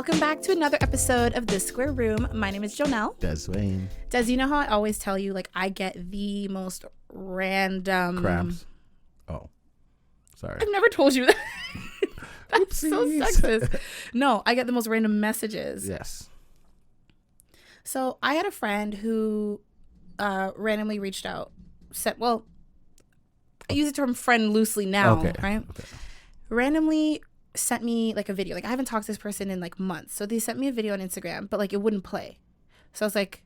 Welcome back to another episode of This Square Room. My name is Jonel. Deswayne. Des, you know how I always tell you, like, I get the most random... Cramps. Oh, sorry. I've never told you that. That's so sexist. No, I get the most random messages. Yes. So I had a friend who randomly reached out. I use the term friend loosely now, right? Okay. Randomly sent me like a video. Like, I haven't talked to this person in like months. So they sent me a video on Instagram, but like it wouldn't play. So I was like,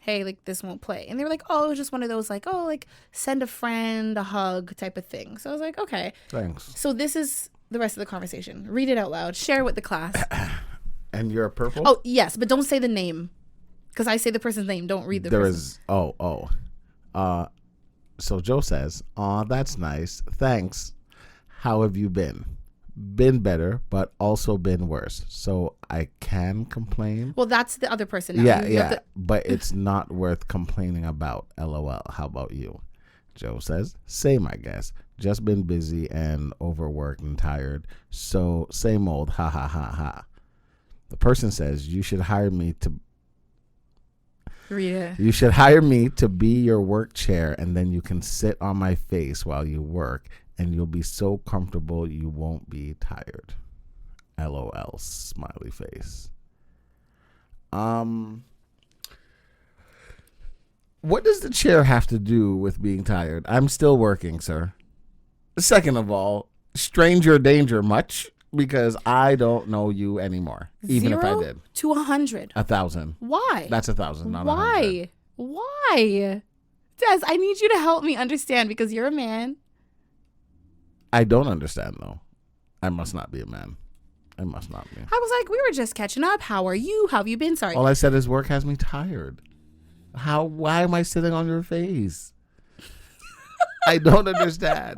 hey, like this won't play. And they were like, oh, it was just one of those like, oh, like send a friend a hug type of thing. So I was like, okay. Thanks. So this is the rest of the conversation. Read it out loud. Share it with the class. And you're a purple? Oh, yes. But don't say the name. Because I say the person's name. Don't read the person. So Joe says, aw, that's nice. Thanks. How have you been? Been better, but also been worse. So I can complain. Well, that's the other person now. Yeah. But it's not worth complaining about. LOL. How about you? Joe says, same, I guess. Just been busy and overworked and tired. So same old. Ha ha ha ha. The person says, you should hire me to... Read it. You should hire me to be your work chair, and then you can sit on my face while you work, and you'll be so comfortable you won't be tired. LOL, smiley face. What does the chair have to do with being tired? I'm still working, sir. Second of all, stranger danger much? Because I don't know you anymore. Even if I did. 0 to 100. 1,000. Why? That's 1,000, not Why? 100. Why? Des, I need you to help me understand because you're a man. I don't understand, though. I must not be a man. I must not be. I was like, we were just catching up. How are you? How have you been? Sorry. All I said is work has me tired. Why am I sitting on your face? I don't understand.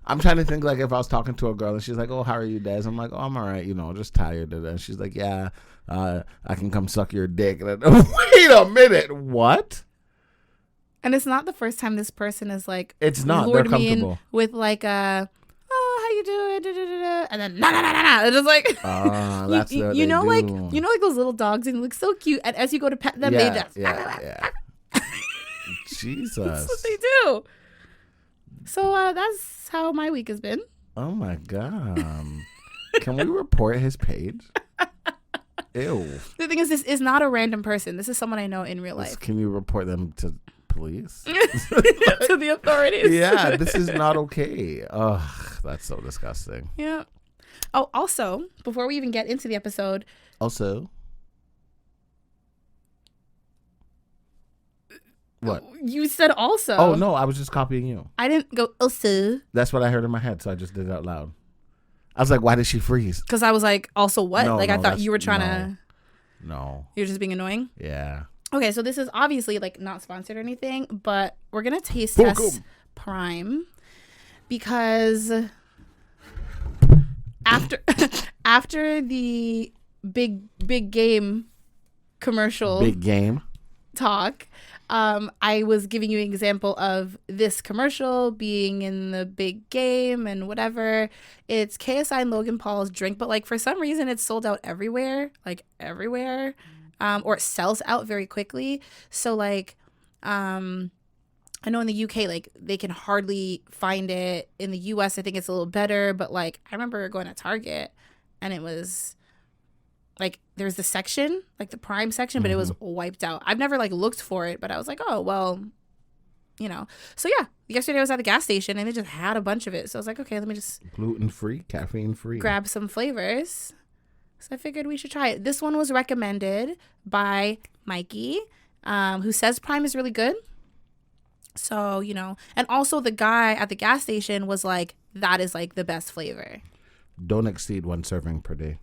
I'm trying to think, like, if I was talking to a girl and she's like, oh, how are you, Des? I'm like, oh, I'm all right, just tired. And she's like, yeah, I can come suck your dick. And wait a minute, what? And it's not the first time this person is like, it's not. They're comfortable. Me with like a, oh, how you doing? Da, da, da, da. And then, nah. It's just like, that's you know, like those little dogs and they look so cute. And as you go to pet them, they just, yeah. Jesus. That's what they do. So that's how my week has been. Oh my God. Can we report his page? Ew. The thing is, this is not a random person. This is someone I know in real life. Can you report them to police? To the authorities. Yeah, this is not okay. Ugh, that's so disgusting. Yeah. Oh, also, before we even get into the episode. Also. What? You said also. Oh, no, I was just copying you. I didn't go also. That's what I heard in my head, so I just did it out loud. I was like, why did she freeze? Because I was like, also what? I thought you were trying to. No. You're just being annoying? Yeah. Okay, so this is obviously like not sponsored or anything, but we're going to taste test Prime because after the big game commercial. Big game. Talk. I was giving you an example of this commercial being in the big game and whatever. It's KSI and Logan Paul's drink, but like for some reason it's sold out everywhere, or it sells out very quickly. So like, I know in the UK, like they can hardly find it. In the US, I think it's a little better, but like I remember going to Target and it was like there's the section, like the Prime section, but it was wiped out. I've never like looked for it, but I was like, oh, well, So yeah, yesterday I was at the gas station and they just had a bunch of it. So I was like, okay, let me just gluten-free, caffeine-free. Grab some flavors. So I figured we should try it. This one was recommended by Mikey, who says Prime is really good. So, and also the guy at the gas station was like, that is like the best flavor. Don't exceed 1 serving per day.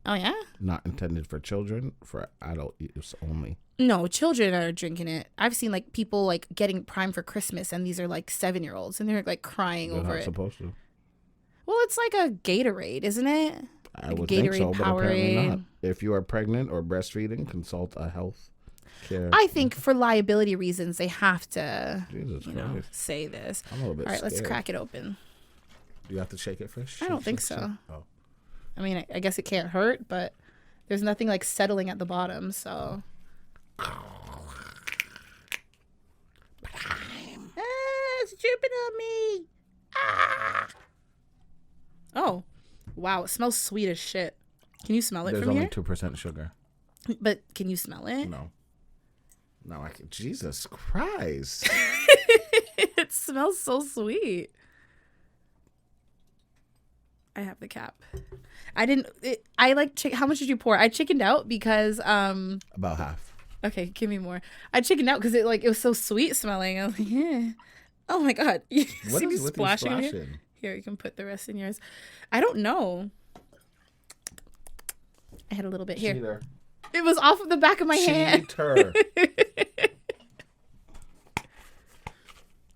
Oh, yeah? Not intended for children, for adult use only. No, children are drinking it. I've seen like people like getting Prime for Christmas, and these are like 7-year-olds, and they're like crying over it. They're not supposed to. Well, it's like a Gatorade, isn't it? I would think so, but apparently not. If you are pregnant or breastfeeding, consult a health care. I think for liability reasons, they have to say this. I'm a little bit All right, scared. let's crack it open. Do you have to shake it first? I don't think so. Oh. I mean, I guess it can't hurt, but there's nothing like settling at the bottom, so. It's dripping on me. Oh, wow. It smells sweet as shit. Can you smell it There's from only here? 2% sugar. But can you smell it? No, I can. Jesus Christ. It smells so sweet. I have the cap. I how much did you pour? I chickened out because About half. okay, give me more. I chickened out because it was so sweet smelling. I was like, yeah. Oh my god. You What see me is with you splashing in here? splashing? Here, you can put the rest in yours. I don't know. I had a little bit here. Cheater. It was off of the back of my hand. Cheater.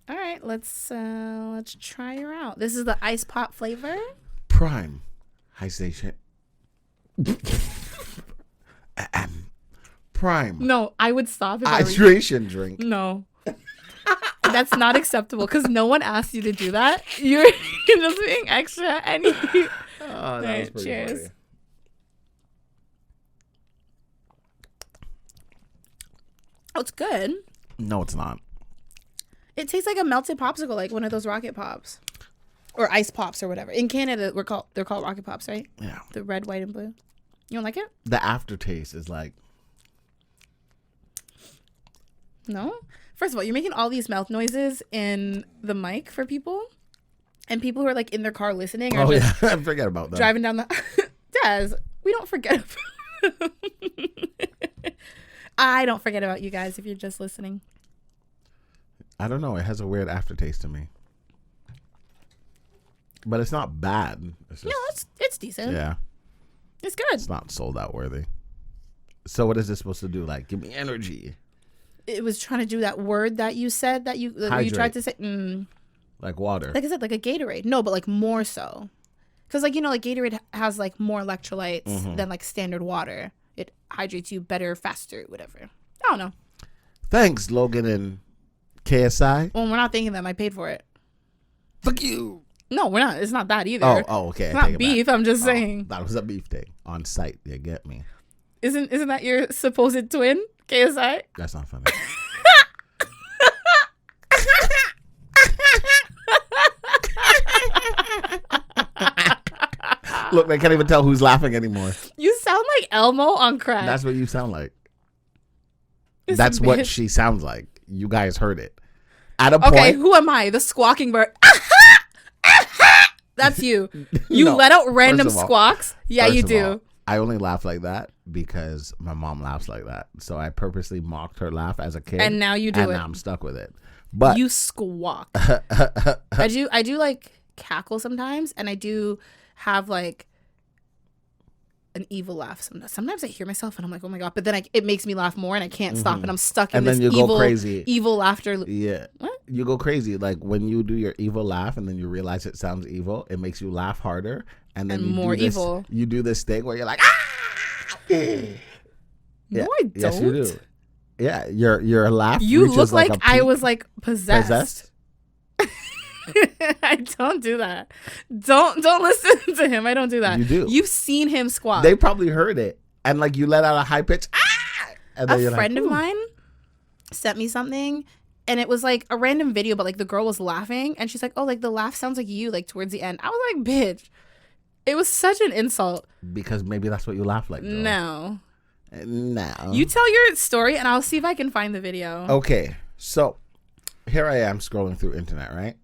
All right, let's try her out. This is the ice pop flavor. Prime. High station. Prime. No, I would stop if I were you. Hydration drink. No. That's not acceptable because no one asked you to do that. You're just being extra. And you... Oh, All that right, was pretty cheers. funny. Oh, it's good. No, it's not. It tastes like a melted popsicle, like one of those rocket pops. Or ice pops or whatever. In Canada, they're called rocket pops, right? Yeah. The red, white, and blue. You don't like it? The aftertaste is like. No? First of all, you're making all these mouth noises in the mic for people. And people who are like in their car listening or just yeah. Forget about that. driving down the... Des, we don't forget about... I don't forget about you guys if you're just listening. I don't know. It has a weird aftertaste to me. But it's not bad. It's just, No, it's decent. yeah. It's good. It's not sold out worthy. So what is this supposed to do? Like, give me energy. It was trying to do that word that you said that you tried to say. Like water. Like I said, like a Gatorade. No, but like more so. Because like, like Gatorade has like more electrolytes than like standard water. It hydrates you better, faster, whatever. I don't know. Thanks, Logan and KSI. Well, we're not thanking them. I paid for it. Fuck you. No, we're not. It's not that either. Oh, okay. It's I not take it beef. back. I'm just saying. That was a beef thing. On site. You get me. Isn't that your supposed twin, KSI? That's not funny. Look, I can't even tell who's laughing anymore. You sound like Elmo on crack. That's what you sound like. This That's what bitch. she sounds like. You guys heard it. At a point. Okay, who am I? The squawking bird. That's you. You No. let out random First of all- squawks. Yeah, First you of do. all, I only laugh like that because my mom laughs like that. So I purposely mocked her laugh as a kid. And now you do and it. now I'm stuck with it. But You squawk. I do like cackle sometimes, and I do have like an evil laugh sometimes. Sometimes I hear myself and I'm like, oh my god, but then it makes me laugh more and I can't stop and I'm stuck in And this then you go evil, crazy. evil laughter. yeah, What? you go crazy. Like when you do your evil laugh and then you realize it sounds evil, it makes you laugh harder. And then And you more do this, evil. You do this thing where you're like, ah! No, Yeah. I don't. Yes, you do. Yeah, your laugh. You reaches look like a I peak. was like possessed. I don't do that. Don't listen to him. I don't do that. You do. You've seen him squawk. They probably heard it, and like you let out a high pitch. Ah! And then A you're friend like, of "Ooh." mine sent me something, and it was like a random video, but like the girl was laughing, and she's like, "Oh, like the laugh sounds like you." Like towards the end, I was like, "Bitch." It was such an insult. Because maybe that's what you laugh like. Though. No. No. You tell your story, and I'll see if I can find the video. Okay, so here I am scrolling through internet, right?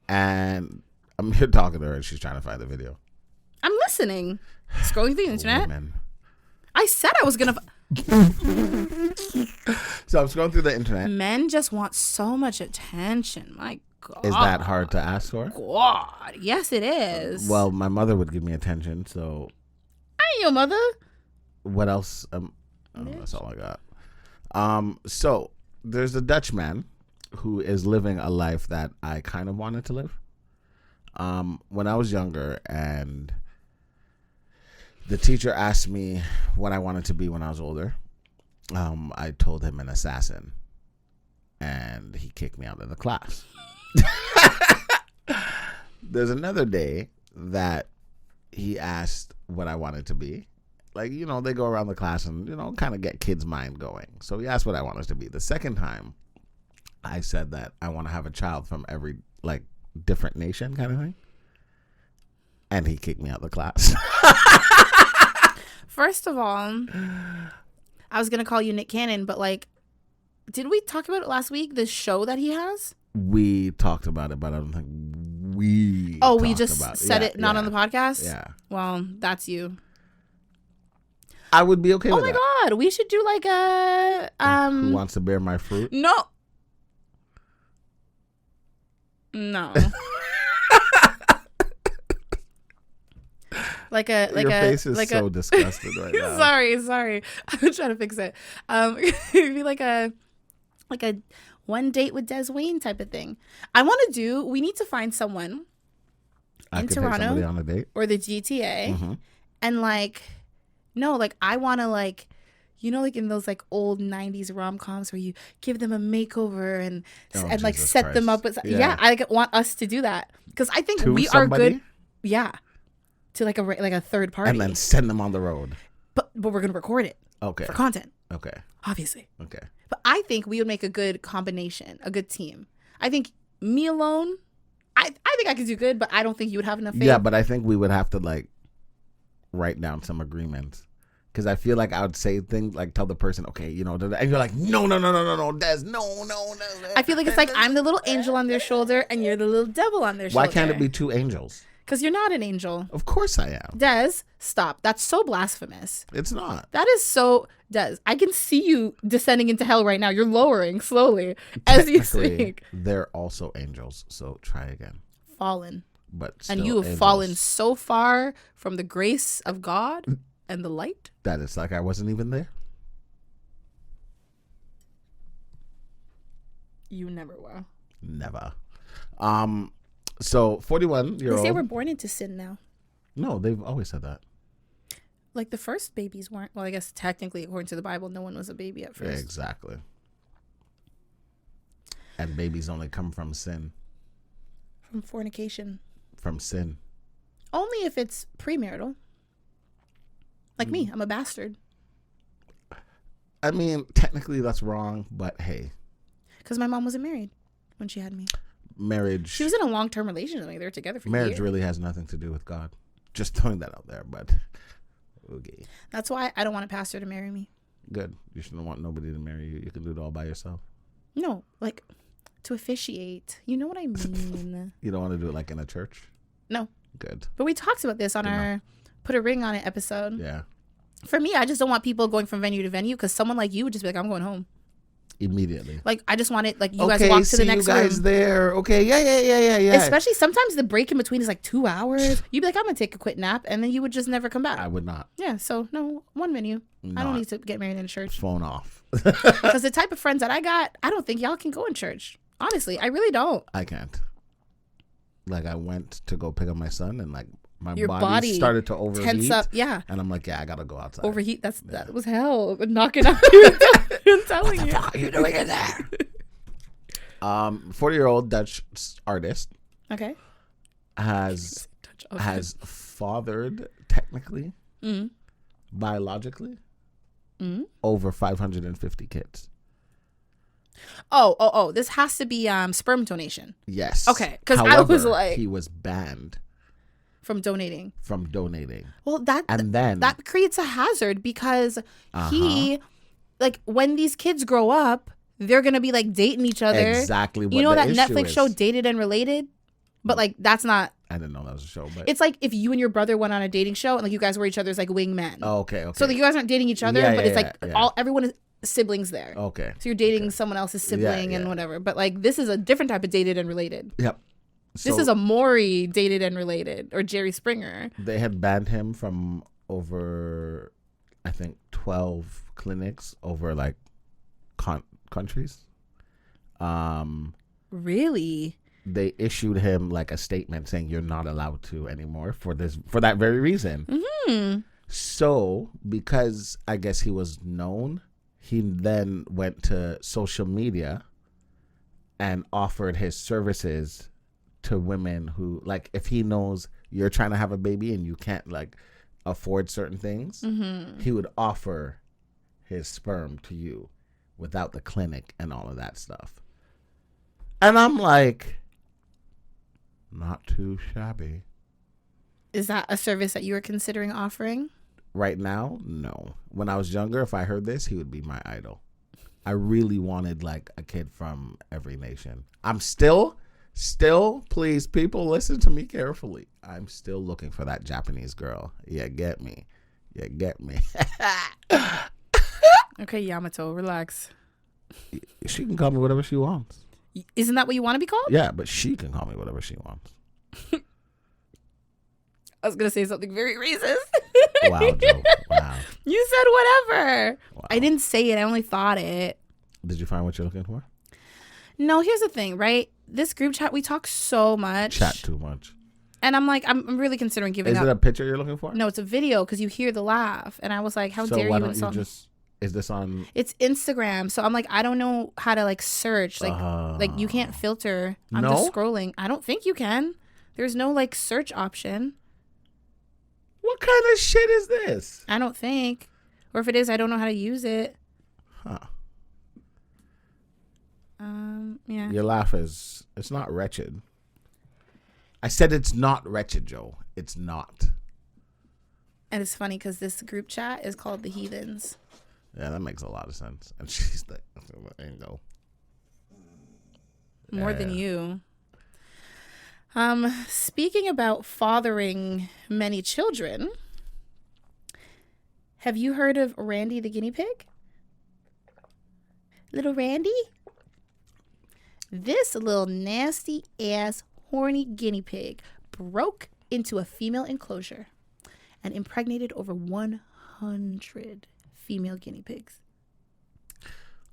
And I'm here talking to her, and she's trying to find the video. I'm listening. Scrolling through the internet. Women. I said I was gonna. So I'm scrolling through the internet. Men just want so much attention. My God. Is that hard to ask for? God, yes, it is. Well, my mother would give me attention, so I ain't your mother. what else? That's all I got. So there's a Dutch man who is living a life that I kind of wanted to live. When I was younger, and the teacher asked me what I wanted to be when I was older, I told him an assassin, and he kicked me out of the class. There's another day that he asked what I wanted to be. Like, you know, they go around the class and, you know, kind of get kids' mind going. So he asked what I wanted to be. The second time, I said that I want to have a child from every, like, different nation kind of thing. And he kicked me out of the class. First of all, I was going to call you Nick Cannon, but, like, did we talk about it last week, this show that he has? We talked about it, but I don't think we we just said it not on the podcast? Yeah. Well, that's you. I would be okay with that. Oh my God, we should do like a Who wants to bear my fruit? No. Your face is so disgusted right now. Sorry. I'm trying to fix it. It'd be like a one date with Deswayne type of thing. We need to find someone in Toronto on a date or the GTA and like. No, like, I want to, like, you know, like in those, like, old 90s rom-coms where you give them a makeover and like, set them up. Yeah, I want us to do that. Because I think we are good. Yeah. To, like, a third party. And then send them on the road. But we're going to record it. Okay. For content. Okay. Obviously. Okay. But I think we would make a good combination, a good team. I think me alone, I think I could do good, but I don't think you would have enough faith. Yeah, but I think we would have to, like, write down some agreements, because I feel like I would say things like, tell the person, okay, you know, and you're like, no, Des, no. I feel like it's like I'm the little angel on their shoulder and you're the little devil on their shoulder. Why can't it be two angels? Because you're not an angel. Of course I am. Des, stop. That's so blasphemous. It's not. That is so, Des, I can see you descending into hell right now. You're lowering slowly as you speak. They're also angels, so try again. Fallen. But and you have fallen so far from the grace of God and the light that it's like I wasn't even there. You never were. Never. So 41-year-old. They say we're born into sin now. No, they've always said that. Like the first babies weren't. Well, I guess technically, according to the Bible, no one was a baby at first. Yeah, exactly. And babies only come from sin. From fornication. From sin. Only if it's premarital. Like me, I'm a bastard. I mean, technically that's wrong, but hey. Because my mom wasn't married when she had me. Marriage. She was in a long-term relationship. Like, they were together for marriage years. Really has nothing to do with God. Just throwing that out there, but okay. That's why I don't want a pastor to marry me. Good. You shouldn't want nobody to marry you. You can do it all by yourself. No, like to officiate. You know what I mean? You don't want to do it like in a church? No. Good. But we talked about this on our Put a Ring on It episode. Yeah. For me, I just don't want people going from venue to venue, because someone like you would just be like, I'm going home. Immediately. Like, I just want it, like, you guys walk to the next room. Okay, see you guys there. Okay, yeah. Especially sometimes the break in between is like 2 hours. You'd be like, I'm going to take a quick nap, and then you would just never come back. I would not. Yeah, so no, one venue. I don't need to get married in a church. Phone off. Because the type of friends that I got, I don't think y'all can go in church. Honestly, I really don't. I can't. Like, I went to go pick up my son, and like my Your body started to overheat. Tense up, yeah. And I'm like, yeah, I gotta go outside. Overheat, that was hell. Knocking out you. I'm telling you. What the fuck are you doing in there? 40-year-old Dutch artist. Okay. Has fathered technically, biologically, over 550 kids. Oh, this has to be sperm donation. Yes. Okay, because I was like, he was banned from donating. Well, that creates a hazard, because he, like, when these kids grow up, they're gonna be like dating each other. Exactly. What you know the that issue Netflix is. show Dated and Related, but like that's not. I didn't know that was a show, but it's like if you and your brother went on a dating show and like you guys were each other's like wingmen. Oh, okay. So like, you guys aren't dating each other, but it's like everyone is siblings there. Okay. So you're dating someone else's sibling and whatever. But like this is a different type of Dated and Related. Yep. This is a Maury Dated and Related, or Jerry Springer. They had banned him from over, I think, 12 clinics over like countries. Really? They issued him like a statement saying you're not allowed to anymore for that very reason. Mm-hmm. So because I guess he was known, he then went to social media and offered his services to women who, like, if he knows you're trying to have a baby and you can't like afford certain things, he would offer his sperm to you without the clinic and all of that stuff. And I'm like, not too shabby. Is that a service that you are considering offering? Right now, no. When I was younger, if I heard this, he would be my idol. I really wanted like a kid from every nation. I'm still, please, people, listen to me carefully. I'm still looking for that Japanese girl. You get me. Okay, Yamato, relax. She can call me whatever she wants. Isn't that what you want to be called? Yeah, but she can call me whatever she wants. I was going to say something very racist. Wow, Joe. Wow. You said whatever. Wow. I didn't say it. I only thought it. Did you find what you're looking for? No, here's the thing, right? This group chat, we talk so much. Chat too much. And I'm like, I'm really considering giving up. Is it a picture you're looking for? No, it's a video because you hear the laugh. And I was like, how so dare why you don't insult you me? just, is this on? It's Instagram. So I'm like, I don't know how to like search. Like you can't filter. I'm just scrolling. I don't think you can. There's no like search option. What kind of shit is this? I don't think. Or if it is, I don't know how to use it. Huh. Yeah. Your laugh is, it's not wretched. I said it's not wretched, Joe. It's not. And it's funny because this group chat is called The Heathens. Yeah, that makes a lot of sense. And she's like, angle. More than you. Speaking about fathering many children, have you heard of Randy the guinea pig? Little Randy? This little nasty ass horny guinea pig broke into a female enclosure and impregnated over 100 female guinea pigs.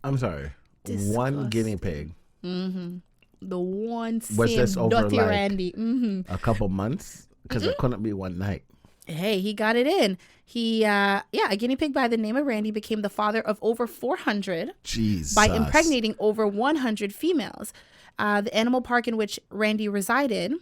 I'm sorry. Disgusting. One guinea pig. Mm-hmm. The one was this over like Randy. Mm-hmm. a couple months? Because it couldn't be one night. Hey, he got it in. A guinea pig by the name of Randy became the father of over 400 Jesus. by impregnating over 100 females. The animal park in which Randy resided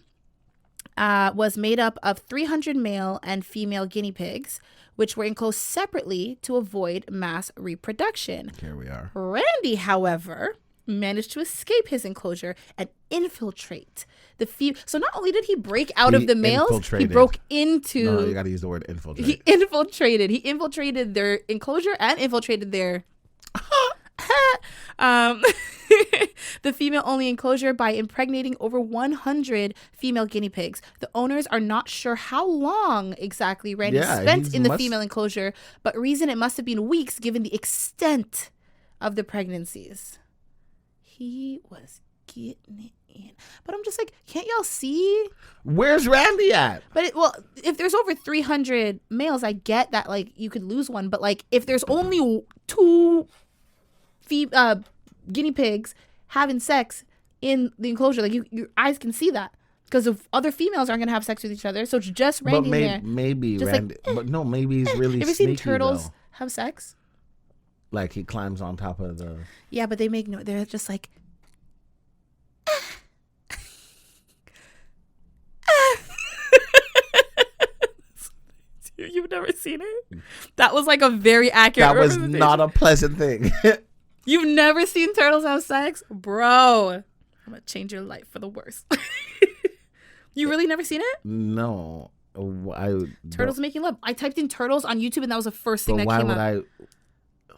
was made up of 300 male and female guinea pigs, which were enclosed separately to avoid mass reproduction. Here we are. Randy, however, managed to escape his enclosure and infiltrate the So not only did he break out of the males, he broke into... No, you got to use the word infiltrate. He infiltrated their enclosure and infiltrated their... the female-only enclosure by impregnating over 100 female guinea pigs. The owners are not sure how long exactly Randy spent in the female enclosure, but reason it must have been weeks given the extent of the pregnancies. He was getting it in. But I'm just like, can't y'all see? Where's Randy at? But if there's over 300 males, I get that like you could lose one. But like if there's only 2 guinea pigs having sex in the enclosure, like your eyes can see that. Because if other females aren't going to have sex with each other, so it's just Randy there. Maybe Randy. Like, but no, maybe he's really Have you sneaky, seen turtles though. have sex? Like he climbs on top of the... Yeah, but they make no... They're just like... You've never seen it? That was like a very accurate... That was not a pleasant thing. You've never seen turtles have sex? Bro, I'm going to change your life for the worse. You really never seen it? No. Turtles making love. I typed in turtles on YouTube and that was the first thing that came up. Why would I...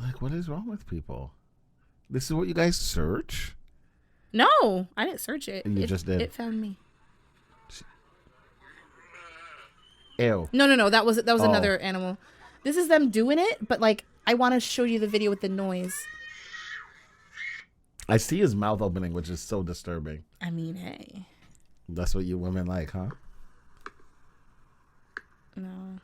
Like, what is wrong with people? This is what you guys search? No, I didn't search it. You just did. It found me. Ew. No. That was another animal. This is them doing it, but like I want to show you the video with the noise. I see his mouth opening, which is so disturbing. I mean, hey. That's what you women like, huh? No.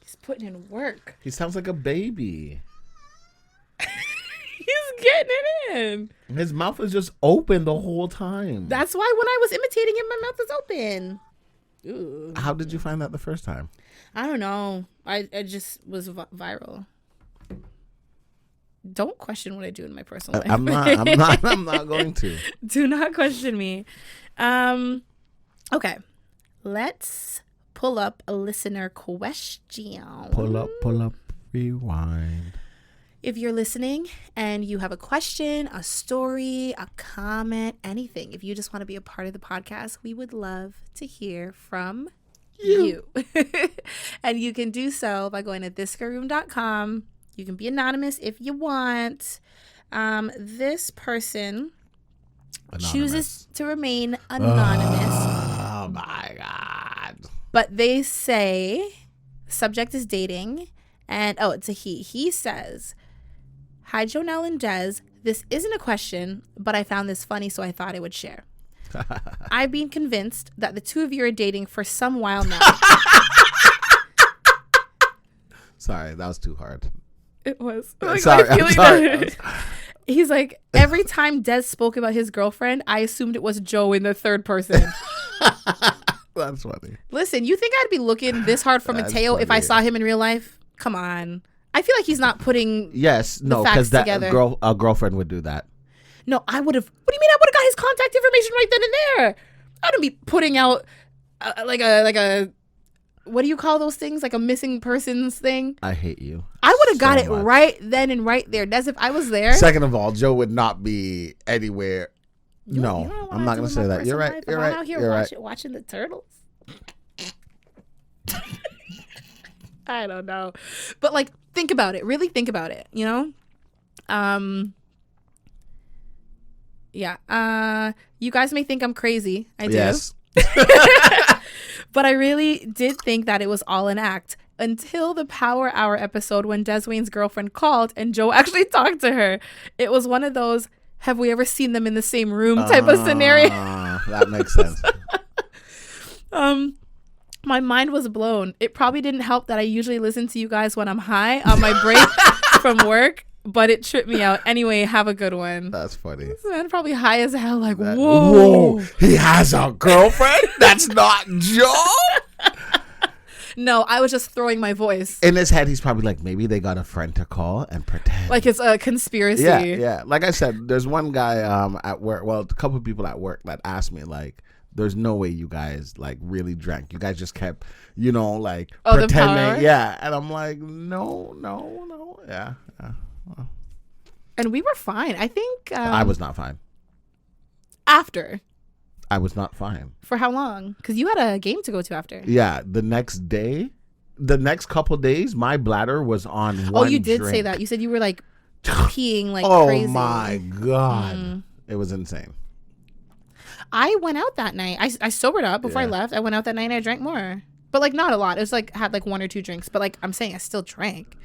He's putting in work. He sounds like a baby. He's getting it in. His mouth is just open the whole time. That's why when I was imitating him, my mouth was open. Ooh. How did you find that the first time? I don't know. I just was viral. Don't question what I do in my personal life. I'm not going to. Do not question me. Okay. Let's pull up a listener question. Pull up, rewind. If you're listening and you have a question, a story, a comment, anything, if you just want to be a part of the podcast, we would love to hear from you. And you can do so by going to thisgirlroom.com. You can be anonymous if you want. This person chooses to remain anonymous. Oh my God. But they say, subject is dating, and it's a he. He says, "Hi, Jonel and Des. This isn't a question, but I found this funny, so I thought I would share. I've been convinced that the two of you are dating for some while now." Sorry, that was too hard. It was. I'm sorry. He's like, every time Des spoke about his girlfriend, I assumed it was Joe in the third person. That's funny. Listen, you think I'd be looking this hard for Mateo if I saw him in real life? Come on. I feel like he's not putting because that a girlfriend would do that. No, I would have. What do you mean? I would have got his contact information right then and there. I wouldn't be putting out like a what do you call those things? Like a missing persons thing. I hate you. I would have got it right then and right there. Des, if I was there. Second of all, Joe would not be anywhere. No, I'm not going to say that. You're right. You're right. I'm out here watching the turtles. I don't know. But like, think about it. Really think about it, you know? Yeah. You guys may think I'm crazy. I do. Yes. But I really did think that it was all an act until the Power Hour episode when Deswayne's girlfriend called and Joe actually talked to her. It was one of those, have we ever seen them in the same room type of scenario. That makes sense. My mind was blown. It probably didn't help that I usually listen to you guys when I'm high on my break from work, but it tripped me out. Anyway, have a good one. That's funny. This man probably high as hell, like, whoa. He has a girlfriend? That's not Joe? No, I was just throwing my voice. In his head, he's probably like, maybe they got a friend to call and pretend. Like it's a conspiracy. Yeah. Like I said, there's one guy at work, well, a couple of people at work that asked me, like, there's no way you guys like really drank. You guys just kept, like pretending. Yeah. And I'm like, no. Yeah. And we were fine. I think I was not fine. After. I was not fine. For how long? Because you had a game to go to after. Yeah. The next couple days, my bladder was on one. Oh, you did drink. say that. You said you were like peeing like crazy. Oh my God. It was insane. I went out that night. I sobered up before I left. I went out that night and I drank more. But like not a lot. It was like had like one or two drinks. But like I'm saying I still drank.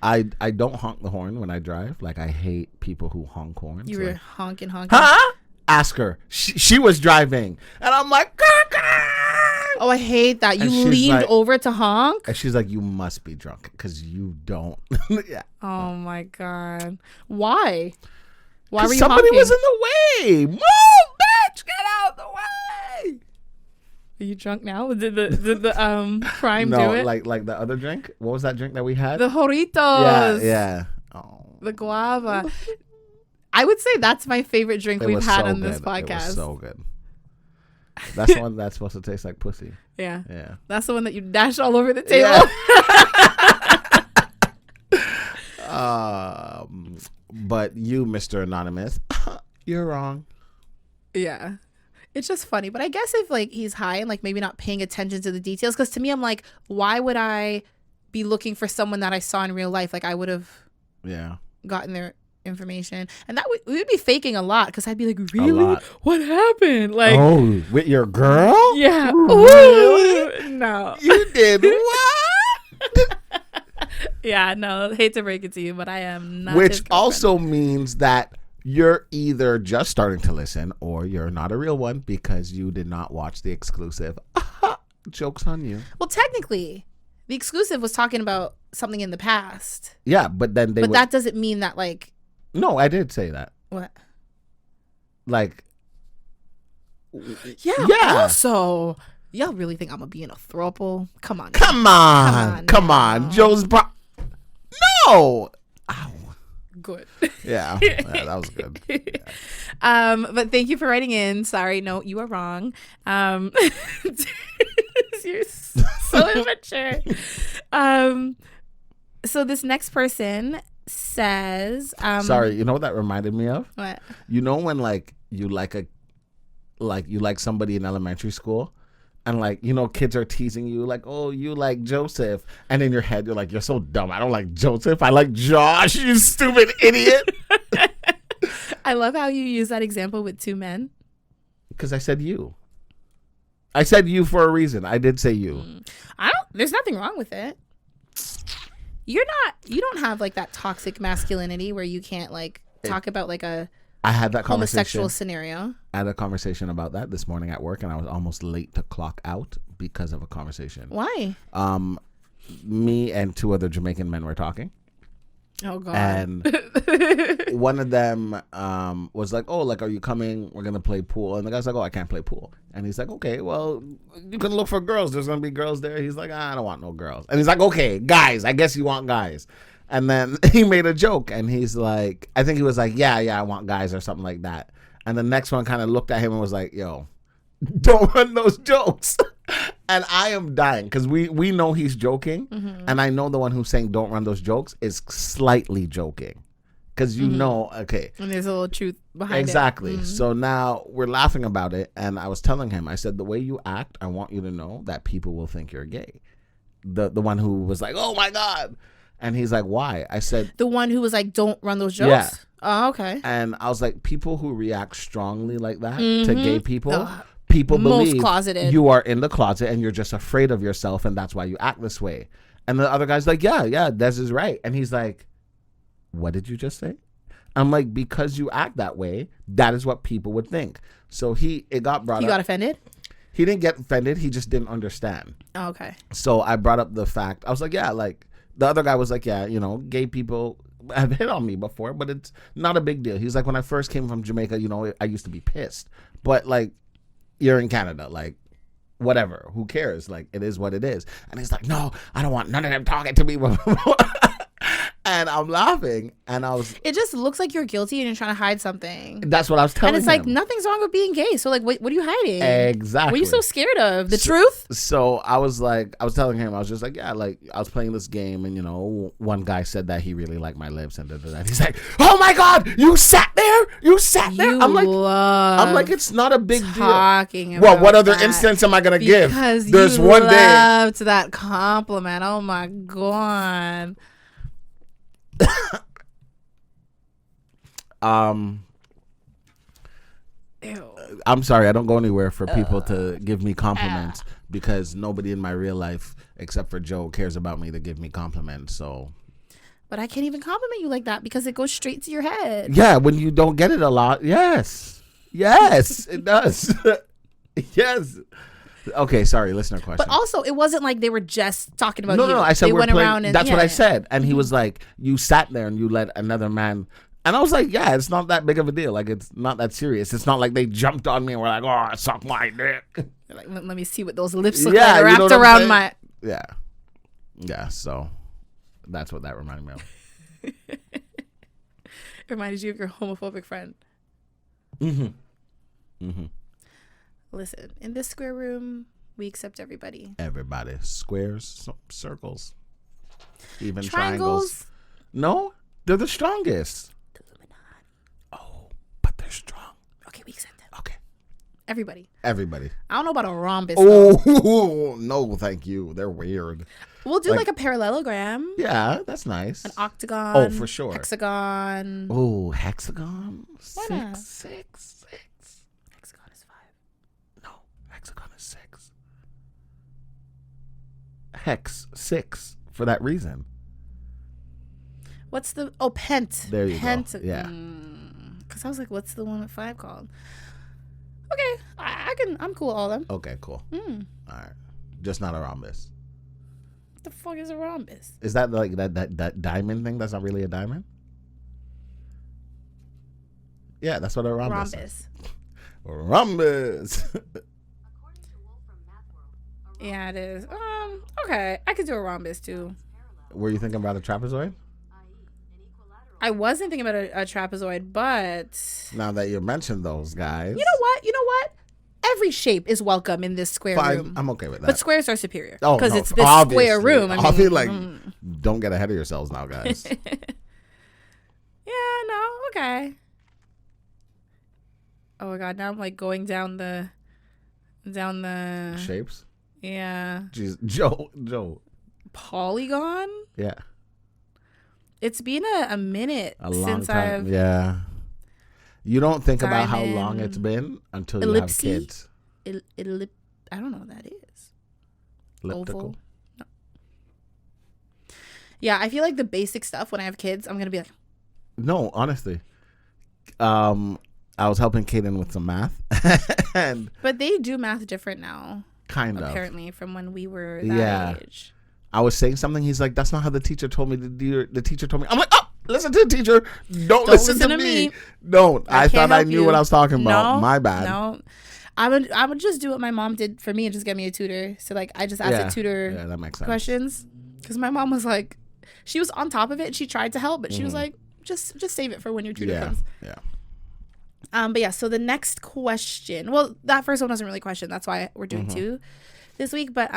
I don't honk the horn when I drive. Like I hate people who honk horns. You were like, honking. Huh? Ask her. She was driving. And I'm like, oh, I hate that. You leaned over to honk? And she's like, you must be drunk because you don't. Yeah. Oh my God. Why? Why were you somebody honking? Was in the way. Move, bitch. Get out the way. Are you drunk now? Did the crime do it? No, like the other drink. What was that drink that we had? The Joritos. Yeah. Oh. The guava. I would say that's my favorite drink we've had on this podcast. It was so good. That's the one that's supposed to taste like pussy. Yeah. Yeah. That's the one that you dash all over the table. Yeah. But you, Mr. Anonymous, you're wrong. Yeah. It's just funny. But I guess if like he's high and like maybe not paying attention to the details, because to me, I'm like, why would I be looking for someone that I saw in real life? Like I would have gotten their information. And that we would be faking a lot because I'd be like, really? What happened? Like, oh, with your girl? Yeah. Really? Ooh, no. You did what? Yeah, no, hate to break it to you, but I am not. Which also means that you're either just starting to listen or you're not a real one because you did not watch the exclusive. Joke's on you. Well, technically, the exclusive was talking about something in the past. Yeah, but then that doesn't mean that like No, I did say that. What? Like, Yeah. yeah. Also, y'all really think I'm gonna be in a throuple? Come on. Come on. Joe's no. Ow. Good. Yeah, that was good. Yeah. But thank you for writing in. Sorry, no, you are wrong. You're so immature. So this next person says, sorry, you know what that reminded me of? what? You know when like you like somebody in elementary school, and like, you know, kids are teasing you like, oh, you like Joseph, and in your head you're like, you're so dumb. I don't like Joseph. I like Josh. You stupid idiot. I love how you use that example with two men. Because I said you. I said you for a reason. I did say you. There's nothing wrong with it. You don't have like that toxic masculinity where you can't like talk about like a I had that homosexual conversation. scenario. I had a conversation about that this morning at work, and I was almost late to clock out because of a conversation. Why? Me and two other Jamaican men were talking. Oh God. And one of them was like, oh, like, are you coming? We're going to play pool. And the guy's like, oh, I can't play pool. And he's like, okay, well, you can look for girls. There's going to be girls there. He's like, I don't want no girls. And he's like, okay, guys, I guess you want guys. And then he made a joke, and he's like, I think he was like, yeah, I want guys or something like that. And the next one kind of looked at him and was like, yo, don't run those jokes. And I am dying because we know he's joking. Mm-hmm. And I know the one who's saying don't run those jokes is slightly joking. Because you know, okay. And there's a little truth behind it. Exactly. Mm-hmm. So now we're laughing about it. And I was telling him, I said, the way you act, I want you to know that people will think you're gay. The one who was like, oh my God. And he's like, why? I said, the one who was like, don't run those jokes? Yeah. Oh, okay. And I was like, people who react strongly like that to gay people, Ugh. people Most believe closeted. you are in the closet and you're just afraid of yourself, and that's why you act this way. And the other guy's like, yeah, Des is right. And he's like, what did you just say? I'm like, because you act that way, that is what people would think. So it got brought up. He got offended? He didn't get offended. He just didn't understand. Oh, okay. So I brought up the fact. I was like, yeah, like the other guy was like, yeah, you know, gay people have hit on me before, but it's not a big deal. He's like, when I first came from Jamaica, you know, I used to be pissed. But like, you're in Canada, like, whatever, who cares? Like, it is what it is. And he's like, no, I don't want none of them talking to me. And I'm laughing, and it just looks like you're guilty and you're trying to hide something. That's what I was telling him. And it's like, nothing's wrong with being gay. So like, what are you hiding? Exactly. What are you so scared of? The truth? So I was telling him, I was just like, yeah, like, I was playing this game, and, you know, one guy said that he really liked my lips, and he's like, oh my God, you sat there? I'm like, it's not a big deal. Talking about Well, what other instance am I going to give? Because there's you one day. loved that compliment. Oh my God. Ew. I'm sorry, I don't go anywhere for people to give me compliments because nobody in my real life except for Joe cares about me to give me compliments. So, but I can't even compliment you like that because it goes straight to your head. Yeah, when you don't get it a lot. Yes, it does. Yes. Okay, sorry, listener question. But also, it wasn't like they were just talking about you. No, I said they we're went playing, around and that's what I said. And he was like, you sat there and you let another man. And I was like, yeah, it's not that big of a deal. Like, it's not that serious. It's not like they jumped on me and were like, oh, suck my dick. Like, let me see what those lips look like wrapped around my. Yeah. Yeah, so that's what that reminded me of. It reminded you of your homophobic friend. Listen, in this square room, we accept everybody. Everybody. Squares, circles, even triangles. No, they're the strongest. The Illuminati. Oh, but they're strong. Okay, we accept them. Okay. Everybody. I don't know about a rhombus. Oh, no, thank you. They're weird. We'll do like a parallelogram. Yeah, that's nice. An octagon. Oh, for sure. Hexagon. Oh, hexagon? Why not? Six. Hexagon is 5. No, hexagon is 6. Hex 6 for that reason. What's the pent? There you go. Yeah. Because I was like, what's the one with 5 called? Okay, I'm cool with all of them. Okay, cool. All right, just not a rhombus. What the fuck is a rhombus? Is that like that diamond thing? That's not really a diamond. Yeah, that's what a rhombus Rhombus. Rhombus. Yeah, it is. Okay, I could do a rhombus too. Were you thinking about a trapezoid? I wasn't thinking about a trapezoid, but Now that you mentioned those guys, you know what? Every shape is welcome in this square room. I'm okay with that. But squares are superior Oh, because no, it's this obviously. square room. I mean, I'll be like, don't get ahead of yourselves now, guys. Yeah, no, okay. Oh my god, now I'm like going down the Shapes. Yeah. Jeez, Joe. Polygon? Yeah. It's been a minute A long since time. I've Yeah. You don't think about how diamond, long it's been until ellipsy, you have kids. I don't know what that is. Elliptical. Oval? No. Yeah, I feel like the basic stuff when I have kids, I'm gonna be like, No, honestly. I was helping Kaden with some math, and but they do math different now. kind Apparently, from when we were that Yeah. age. I was saying something. He's like, "That's not how the teacher told me to do." The teacher told me. I'm like, "Oh, listen to the teacher. Don't listen to me. Don't." I can't thought I help knew you. what I was talking about. No, My bad. No, I would just do what my mom did for me and just get me a tutor. So like I just asked Yeah. a tutor Yeah, that makes sense. questions because my mom was like, she was on top of it and she tried to help, but she was like, just save it for when your tutor comes. Yeah. But yeah, so the next question. Well, that first one wasn't really a question. That's why we're doing two this week. But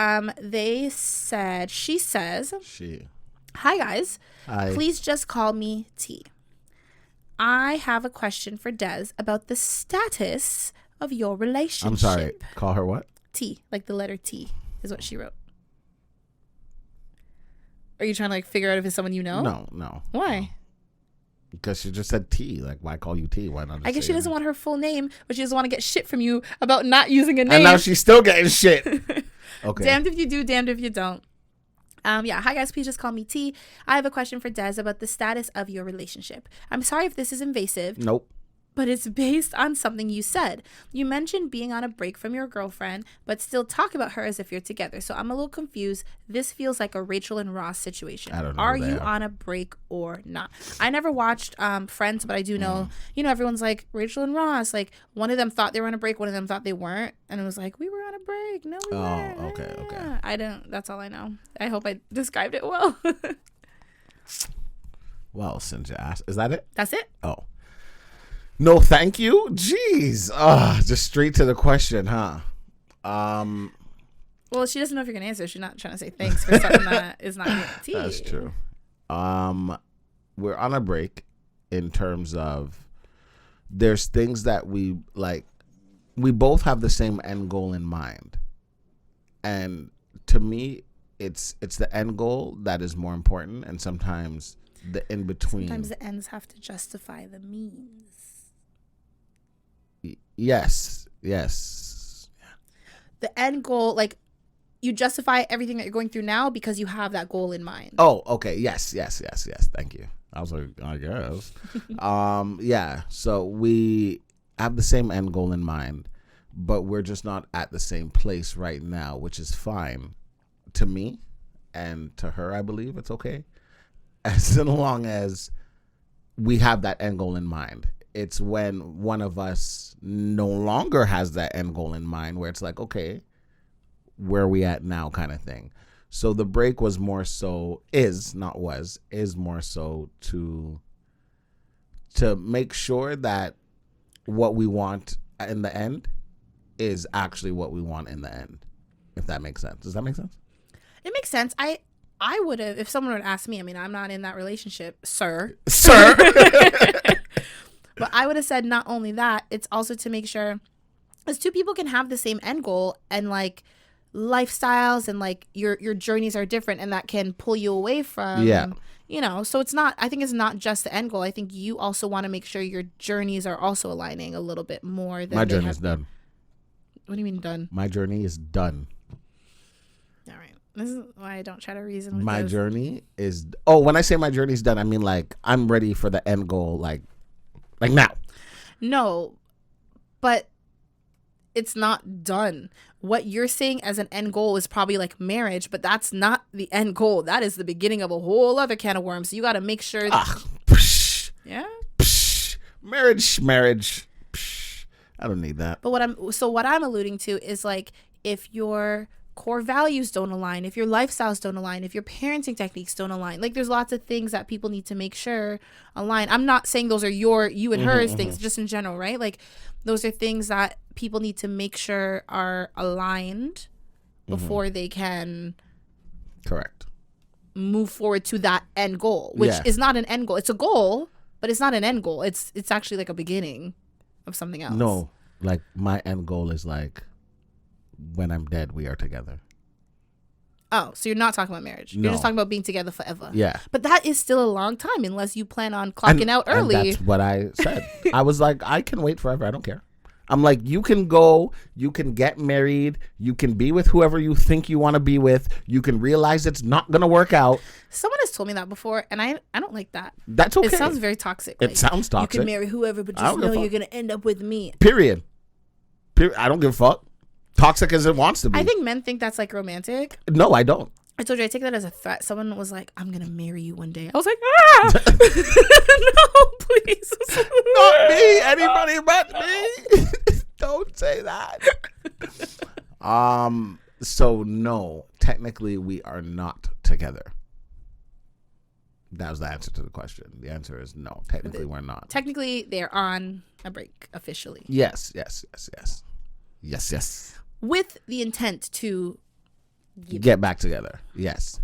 she says, "Hi guys, Hi. please just call me T. I have a question for Des about the status of your relationship." I'm sorry. Call her what? T, like the letter T, is what she wrote. Are you trying to like figure out if it's someone you know? No. Why? Because she just said T. Like, why call you T? Why not? Just I guess say she doesn't want her full name, but she doesn't want to get shit from you about not using a name. And now she's still getting shit. Okay. Damned if you do, damned if you don't. Yeah. Hi guys, please just call me T. I have a question for Des about the status of your relationship. I'm sorry if this is invasive. Nope. But it's based on something you said. You mentioned being on a break from your girlfriend, but still talk about her as if you're together. So I'm a little confused. This feels like a Rachel and Ross situation. I don't know. Are you on a break or not? I never watched Friends, but I do know, everyone's like Rachel and Ross. Like one of them thought they were on a break, one of them thought they weren't. And it was like, we were on a break. No, we weren't. Okay. I don't, that's all I know. I hope I described it well. Well, since you asked, is that it? That's it. Oh. No, thank you. Jeez. Just straight to the question, huh? Well, she doesn't know if you're gonna answer. She's not trying to say thanks for something that is not guaranteed. That's true. We're on a break in terms of there's things that we like. We both have the same end goal in mind, and to me, it's the end goal that is more important, and sometimes the in between. Sometimes the ends have to justify the means. Yes. The end goal, like you justify everything that you're going through now because you have that goal in mind. Oh, okay. Yes. Thank you. I was like, I guess. Yeah. So we have the same end goal in mind, but we're just not at the same place right now, which is fine to me and to her. I believe it's okay as long as we have that end goal in mind. It's when one of us no longer has that end goal in mind where it's like, okay, where are we at now kind of thing. So the break was more so, is more so to make sure that what we want in the end is actually what we want in the end, if that makes sense. Does that make sense? It makes sense. I would have, if someone would ask me, I mean, I'm not in that relationship, sir. But I would have said not only that, it's also to make sure, as two people can have the same end goal and like lifestyles and like your journeys are different and that can pull you away from, so it's not, I think it's not just the end goal. I think you also want to make sure your journeys are also aligning a little bit more than my journey's done. What do you mean done? My journey is done. All right. This is why I don't try to reason with my this. journey is, when I say my journey's done, I mean like I'm ready for the end goal, like now. No, but it's not done. What you're saying as an end goal is probably like marriage, but that's not the end goal. That is the beginning of a whole other can of worms. So you got to make sure. Psh, Yeah. Psh, Marriage. Psh, I don't need that. But what I'm alluding to is like if your core values don't align, if your lifestyles don't align, if your parenting techniques don't align, like there's lots of things that people need to make sure align. I'm not saying those are you and hers things, just in general, right? Like those are things that people need to make sure are aligned before they can correct move forward to that end goal, which is not an end goal. It's a goal, but it's not an end goal. It's actually like a beginning of something else. No, like my end goal is like when I'm dead, we are together. Oh, so you're not talking about marriage. No. You're just talking about being together forever. Yeah. But that is still a long time unless you plan on clocking out early. And that's what I said. I was like, I can wait forever. I don't care. I'm like, you can go, you can get married, you can be with whoever you think you want to be with. You can realize it's not going to work out. Someone has told me that before, and I don't like that. That's okay. It sounds very toxic. It sounds toxic. You can marry whoever, but just know you're going to end up with me. Period. I don't give a fuck. Toxic as it wants to be. I think men think that's like romantic. No, I don't. I told you I take that as a threat. Someone was like, I'm going to marry you one day. I was like, no, please. Not me. Anybody but me. Don't say that. So no, technically we are not together. That was the answer to the question. The answer is no. Technically we're not. Technically they're on a break officially. Yes. With the intent to get back together. Yes.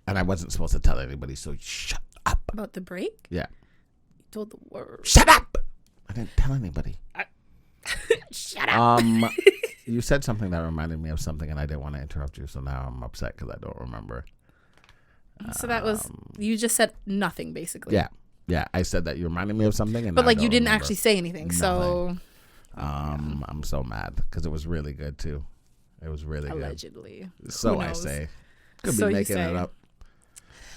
And I wasn't supposed to tell anybody, so shut up. About the break? Yeah. You told the world. Shut up. I didn't tell anybody. Shut up. You said something that reminded me of something, and I didn't want to interrupt you, so now I'm upset because I don't remember. So that was, you just said nothing, basically. Yeah. I said that you reminded me of something, but like you didn't actually say anything. Nothing. So I'm so mad because it was really good too. It was really allegedly. Good. So I say. Could be making it up.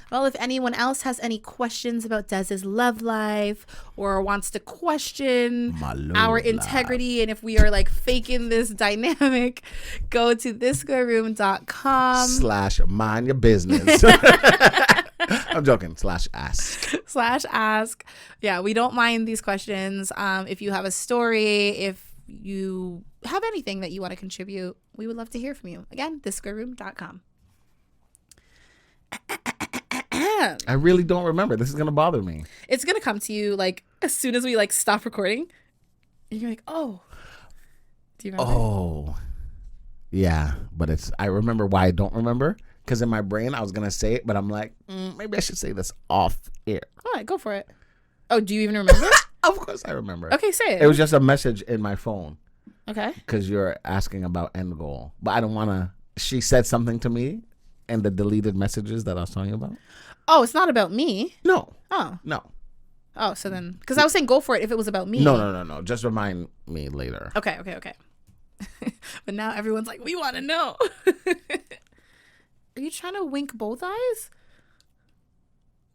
Well, if anyone else has any questions about Dez's love life or wants to question our integrity and if we are like faking this dynamic, go to thisgirlroom.com/ mind your business. I'm joking. /ask. Yeah, we don't mind these questions. If you have a story, if you have anything that you want to contribute, we would love to hear from you. Again, thisgirlroom.com. I really don't remember. This is going to bother me. It's going to come to you like as soon as we like stop recording. And you're like, oh. Do you remember? Oh. Yeah, but I remember why I don't remember. Because in my brain, I was going to say it, but I'm like, maybe I should say this off air. All right, go for it. Oh, do you even remember? Of course I remember. Okay, say it. It was just a message in my phone. Okay. Because you're asking about end goal. But I don't want to. She said something to me in the deleted messages that I was talking about. Oh, it's not about me? No. Oh. No. Oh, so then. Because I was saying go for it if it was about me. No. Just remind me later. Okay. But now everyone's like, we want to know. Are you trying to wink both eyes?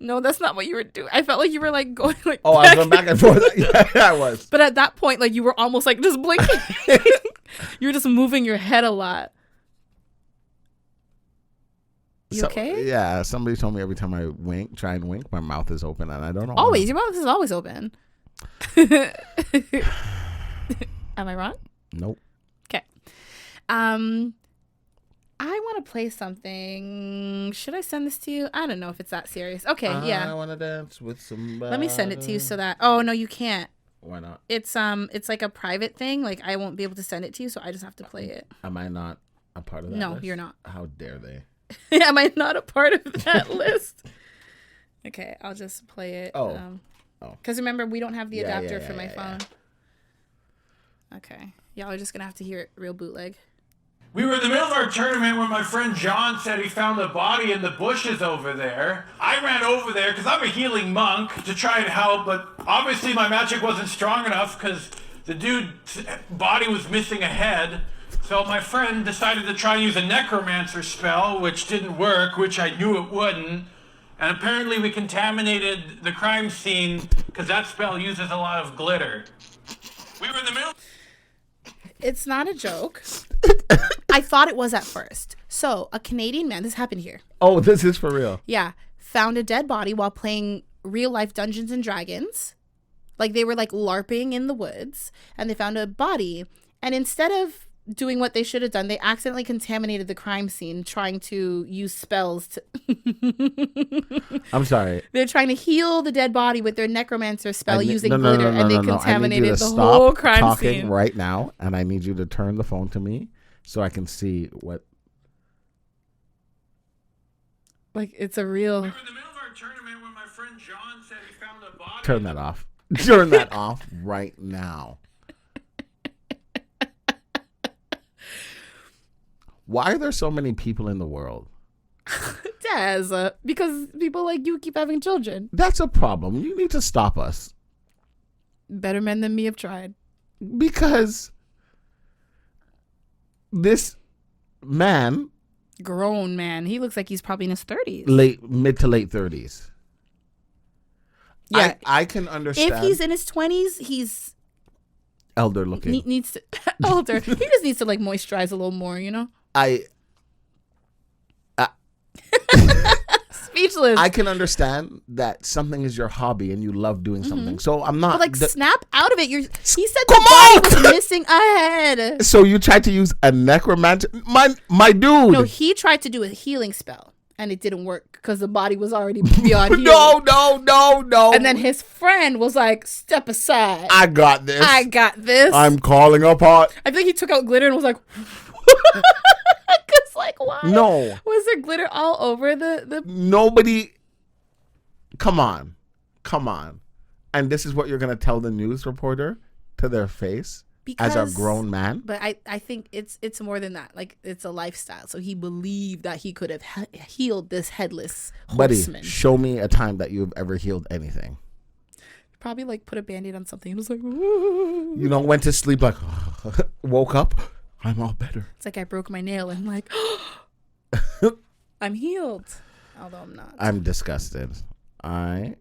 No, that's not what you were doing. I felt like you were like going like. Oh, I was going back and forth. Yeah, I was. But at that point, like you were almost like just blinking. You were just moving your head a lot. You okay? Yeah, somebody told me every time I try and wink, my mouth is open, and I don't know. Always, your mouth is always open. Am I wrong? Nope. Okay. I want to play something. Should I send this to you? I don't know if it's that serious. Okay, yeah. I want to dance with somebody. Let me send it to you so that. Oh no, you can't. Why not? It's like a private thing. Like I won't be able to send it to you, so I just have to play it. Am I not a part of that? No, list? you're not. How dare they? Am I not a part of that list? Okay, I'll just play it. Oh. Because remember, we don't have the adapter for my phone. Yeah. Okay. Y'all are just going to have to hear it real bootleg. We were in the middle of our tournament when my friend John said he found the body in the bushes over there. I ran over there because I'm a healing monk to try and help, but obviously my magic wasn't strong enough because the dude's body was missing a head. So my friend decided to try and use a necromancer spell, which didn't work, which I knew it wouldn't. And apparently we contaminated the crime scene because that spell uses a lot of glitter. We were in the middle... It's not a joke. I thought it was at first. So, a Canadian man, this happened here. Oh, this is for real? Yeah. Found a dead body while playing real-life Dungeons & Dragons. Like they were like LARPing in the woods and they found a body. And instead of doing what they should have done, they accidentally contaminated the crime scene trying to use spells to I'm sorry. They're trying to heal the dead body with their necromancer spell using no, glitter, and they I need you contaminated to the stop whole crime talking scene. right now, and I need you to turn the phone to me so I can see what. Like it's a real. We were in the middle of our tournament when my friend John said he found a body. Turn that off. Turn that off right now. Why are there so many people in the world? Daz, because people like you keep having children. That's a problem. You need to stop us. Better men than me have tried. Because this man, Grown man. He looks like he's probably in his 30s. mid to late 30s. Yeah. I can understand. If he's in his 20s, he's elder looking. needs to older. He just needs to like moisturize a little more, you know? Speechless. I can understand that something is your hobby and you love doing something. So I'm not but like snap out of it. He said Come the body on! was missing a head. So you tried to use a necromancer, my dude. No, he tried to do a healing spell and it didn't work because the body was already beyond healing. No. And then his friend was like, "Step aside. I got this. I got this." I'm calling a pot. I think he took out glitter and was like, "Cause like why? No. Was there glitter all over the?" Nobody. Come on. And this is what you're gonna tell the news reporter to their face as a grown man. But I think it's more than that. Like it's a lifestyle. So he believed that he could have healed this headless horseman. Buddy, show me a time that you've ever healed anything. Probably like put a Band-Aid on something and was like, "Ooh." You know, went to sleep like, woke up, I'm all better. It's like I broke my nail and like, I'm healed. Although I'm not. I'm disgusted. I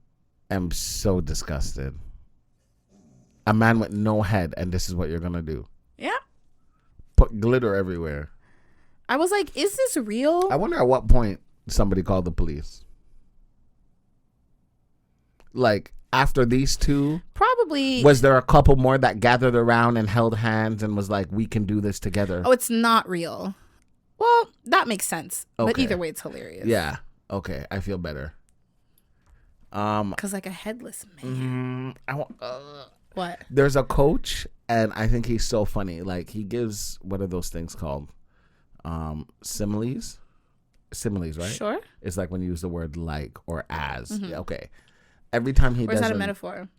am so disgusted. A man with no head, and this is what you're gonna do. Yeah. Put glitter everywhere. I was like, is this real? I wonder at what point somebody called the police. Like, after these two, Probably. was there a couple more that gathered around and held hands and was like, we can do this together? Oh, it's not real. Well, that makes sense. But Okay. either way, it's hilarious. Yeah. Okay. I feel better. Because like a headless man. What? There's a coach, and I think he's so funny. Like, he gives, what are those things called? Similes, right? Sure. It's like when you use the word like or as. Yeah, okay. Every time he Or does is that a metaphor?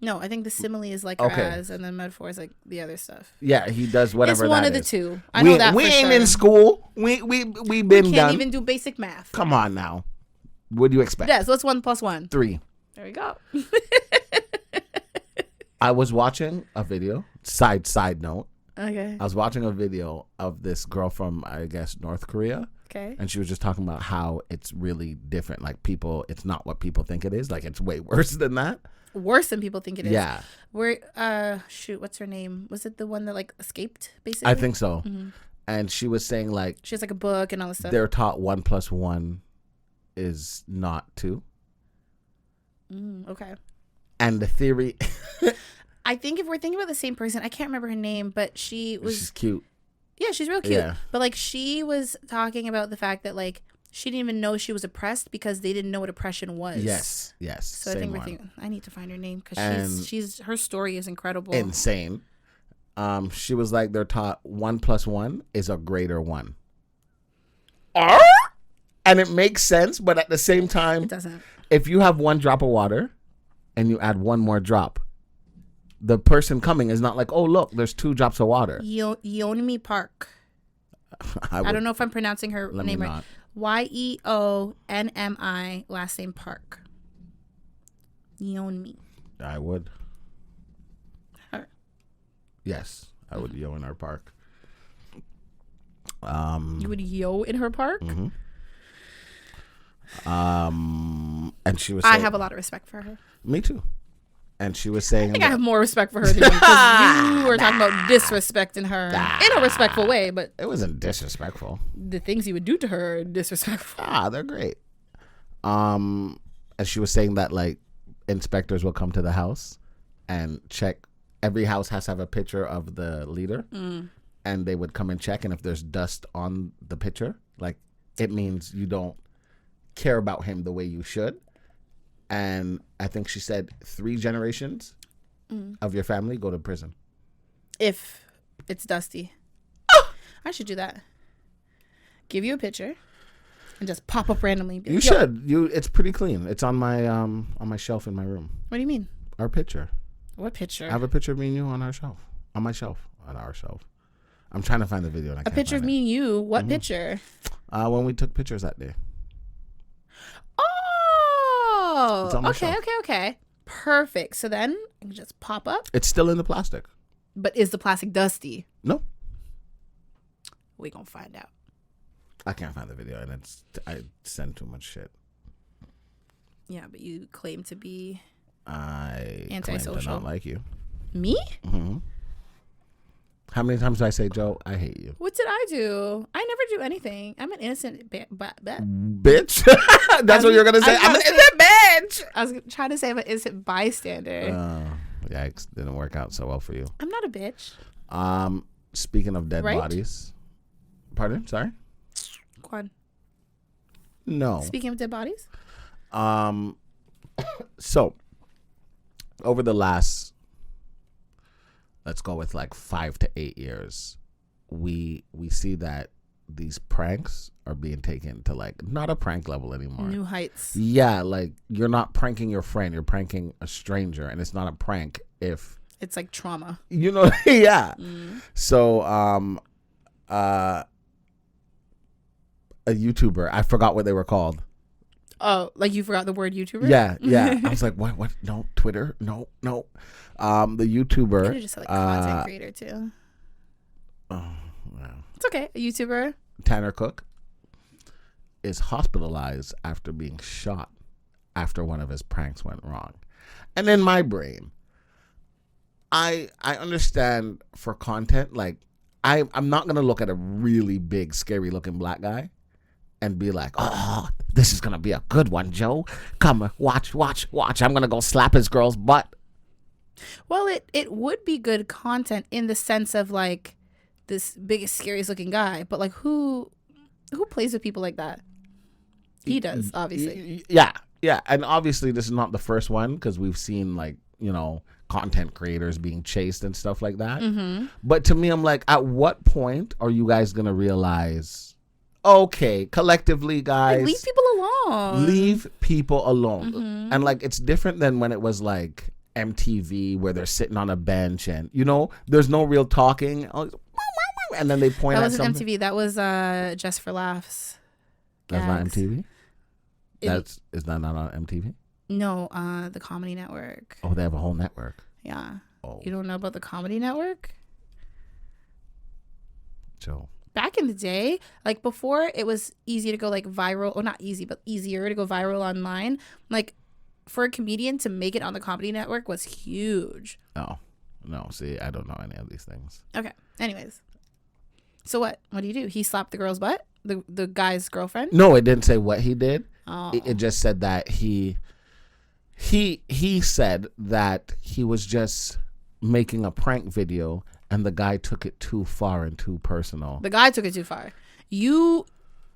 No, I think the simile is like Okay. as, and the metaphor is like the other stuff. Yeah, he does whatever It's one that of the is. two. I know that we for ain't sure. in school. We We been can't done. even do basic math. Come on now. What do you expect? Yeah, so it's 1 + 1. 3. There we go. I was watching a video. Side note. Okay. I was watching a video of this girl from, I guess, North Korea. Okay. And she was just talking about how it's really different. Like, people, it's not what people think it is. Like, it's way worse than that. Worse than people think it is. Yeah. Shoot, what's her name? Was it the one that like escaped, basically? I think so. And she was saying, like, She has like a book and all this stuff. they're taught 1 + 1 is not 2. Okay. And the theory, I think if we're thinking about the same person, I can't remember her name, but she was she's cute. Yeah, she's real cute. Yeah. But like she was talking about the fact that like she didn't even know she was oppressed because they didn't know what oppression was. Yes. So I same think we're one. thinking I need to find her name because And- she's her story is incredible. Insane. She was like, they're taught 1 + 1 is a greater 1. And it makes sense, but at the same time, It doesn't. if you have 1 drop of water and you add 1 more drop, the person coming is not like, oh, look, there's 2 drops of water. Yeonmi Park. I don't know if I'm pronouncing her Let me name right. not. Yeonmi, last name Park. Yeonmi. I would. Her. Yes, I would yo in our park. You would yo in her park? And she was I saying, have a lot of respect for her. me too. And she was saying, I think I have more respect for her than you because you were talking about disrespecting her in a respectful way, but it wasn't disrespectful. the things you would do to her are disrespectful. They're great. And she was saying that, like, inspectors will come to the house and check. Every house has to have a picture of the leader, and they would come and check. And if there's dust on the picture, like it means you don't care about him the way you should. And I think she said 3 generations of your family go to prison. If it's dusty. I should do that. Give you a picture and just pop up randomly. You should. It's pretty clean. It's on my shelf in my room. What do you mean? Our picture. What picture? I have a picture of me and you on our shelf. On my shelf. On our shelf. I'm trying to find the video. And I a can't picture of find me and you? What picture? When we took pictures that day. Oh, It's on my shelf. okay. Perfect. So then I can just pop up. It's still in the plastic. But is the plastic dusty? No. We gonna find out. I can't find the video, and I send too much shit. Yeah, but you claim to be I antisocial. claim to not like you. Me? Mm-hmm. How many times do I say, Joe, I hate you? What did I do? I never do anything. I'm an innocent Bitch? That's what you're going to say? I'm an innocent bitch! I was trying to say I'm an innocent bystander. Yikes. Didn't work out so well for you. I'm not a bitch. Speaking of dead Right? bodies. Pardon? Sorry? Quan. No. Speaking of dead bodies? So, over the last, let's go with like 5 to 8 years, we see that these pranks are being taken to like not a prank level anymore. New heights. Yeah, like you're not pranking your friend, you're pranking a stranger, and it's not a prank if It's like trauma. you know. Yeah. So, a YouTuber, I forgot what they were called. Oh, like you forgot the word YouTuber? Yeah. I was like, what? No, Twitter? No. The YouTuber. Could have just said like content creator too. Oh, wow. It's okay. A YouTuber. Tanner Cook is hospitalized after being shot after one of his pranks went wrong. And in my brain, I understand for content, like I'm not gonna look at a really big, scary looking black guy and be like, oh, this is gonna be a good one, Joe. Come, watch. I'm gonna go slap his girl's butt. Well, it would be good content in the sense of like this biggest, scariest looking guy, but like who plays with people like that? He does, obviously. Yeah, and obviously this is not the first one because we've seen like, you know, content creators being chased and stuff like that. Mm-hmm. But to me, I'm like, at what point are you guys gonna realize, okay, collectively, guys, like, leave people alone. Leave people alone. Mm-hmm. And like, it's different than when it was like MTV where they're sitting on a bench and, you know, there's no real talking. And then they point that at wasn't something. MTV. That was Just for Laughs. That's not Gags. MTV? Is that not on MTV? No, the Comedy Network. Oh, they have a whole network. Yeah. Oh. You don't know about the Comedy Network? Joe. Back in the day, like before it was easy to go like viral, or not easy, but easier to go viral online. Like for a comedian to make it on the Comedy Network was huge. Oh, no. See, I don't know any of these things. Okay. Anyways. So what? What do you do? He slapped the girl's butt? The guy's girlfriend? No, it didn't say what he did. Oh. It just said that he said that he was just making a prank video and the guy took it too far and too personal. The guy took it too far. You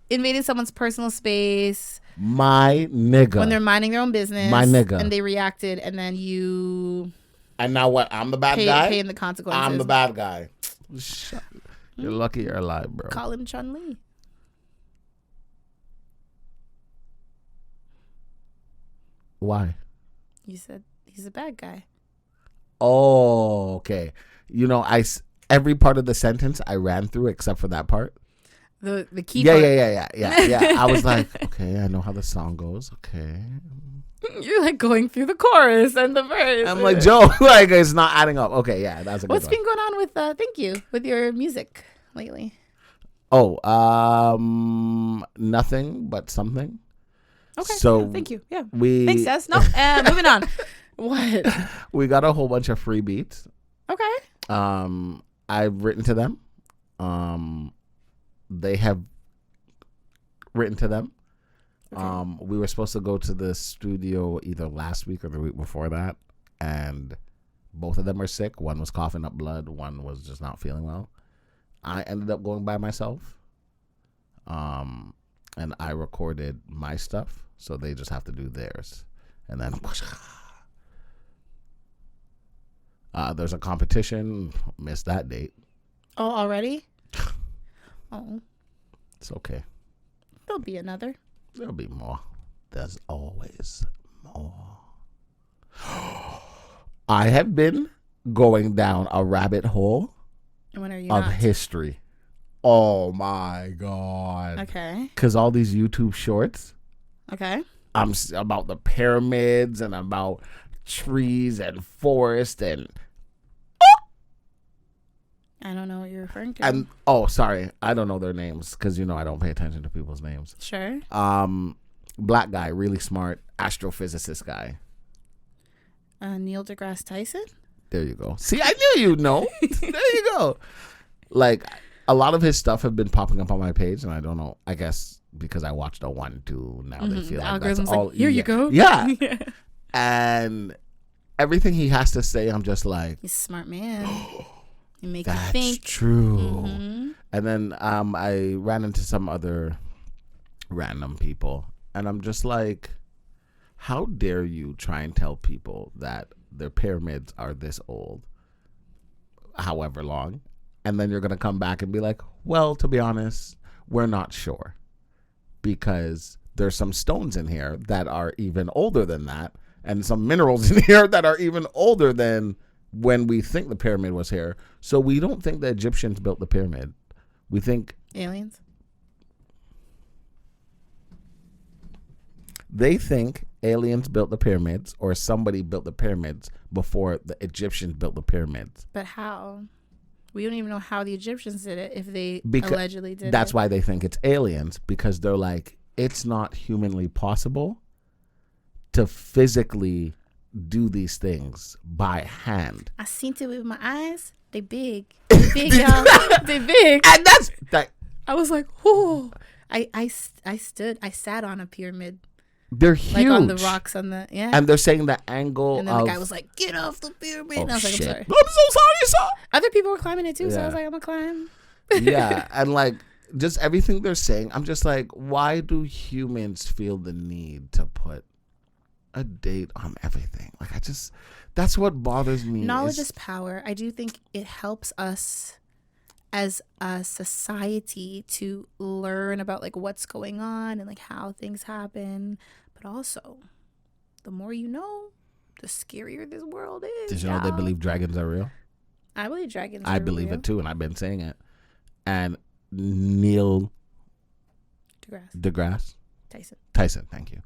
invaded someone's personal space. My nigga. When they're minding their own business. My nigga. And they reacted, and then you... And now what? I'm the bad guy? Paying the consequences. I'm the bad guy. You're lucky you're alive, bro. Call him Chun-Li. Why? You said he's a bad guy. Oh, okay. You know, every part of the sentence I ran through except for that part. The key part. Yeah. I was like, okay, I know how the song goes. Okay. You're like going through the chorus and the verse. I'm like, Joe, like it's not adding up. Okay, yeah, that's a good What's one. been going on with thank you with your music lately? Oh, nothing but something. Okay. So yeah, thank you. Yeah. we Thanks, Des. No. Moving on. What? we got a whole bunch of free beats. Okay. I've written to them. They have written to them. Okay. We were supposed to go to the studio either last week or the week before that, and both of them are sick. One was coughing up blood. One was just not feeling well. I ended up going by myself, and I recorded my stuff, so they just have to do theirs. And then there's a competition. Missed that date. Oh, already? Oh, It's okay. there'll be another. There'll be more. There's always more. I have been going down a rabbit hole And when are you of not? history. Oh my God. Okay. Because all these YouTube shorts, Okay. about the pyramids and about trees and forest and I don't know what you're referring to. sorry, I don't know their names because I don't pay attention to people's names. Sure. Black guy, really smart astrophysicist guy. Neil deGrasse Tyson? There you go. See, I knew you'd know. There you go. Like, a lot of his stuff have been popping up on my page, and I don't know. I guess because I watched a 1-2, now they feel The like that's algorithm's all. like, here you go. Yeah. And everything he has to say, I'm just like, He's a smart man. He make you that's think. true. Mm-hmm. And then I ran into some other random people, and I'm just like, how dare you try and tell people that their pyramids are this old, however long, and then you're going to come back and be like, well, to be honest, we're not sure because there's some stones in here that are even older than that, and some minerals in here that are even older than when we think the pyramid was here. So we don't think the Egyptians built the pyramid. We think Aliens? they think aliens built the pyramids or somebody built the pyramids before the Egyptians built the pyramids. But how? We don't even know how the Egyptians did it if they Because allegedly did that's it. why they think it's aliens, because they're like, it's not humanly possible to physically do these things by hand. I seen it with my eyes. They big. They big, y'all. They big. And that's that. I was like, whoa. I sat on a pyramid. They're huge. Like on the rocks on the, yeah. And they're saying the angle And then of, the guy was like, get off the pyramid. oh, And I was like, shit. I'm sorry. I'm so sorry, sir. Other people were climbing it too, so I Yeah. was like, I'm going to climb. Yeah, and like just everything they're saying, I'm just like, why do humans feel the need to put a date on everything? Like, that's what bothers me. Knowledge is power. I do think it helps us as a society to learn about like what's going on and like how things happen. But also, the more you know, the scarier this world is. Did you know they y'all. believe dragons are real? I believe dragons I are believe real. it too, and I've been saying it. And Neil deGrasse Tyson, thank you.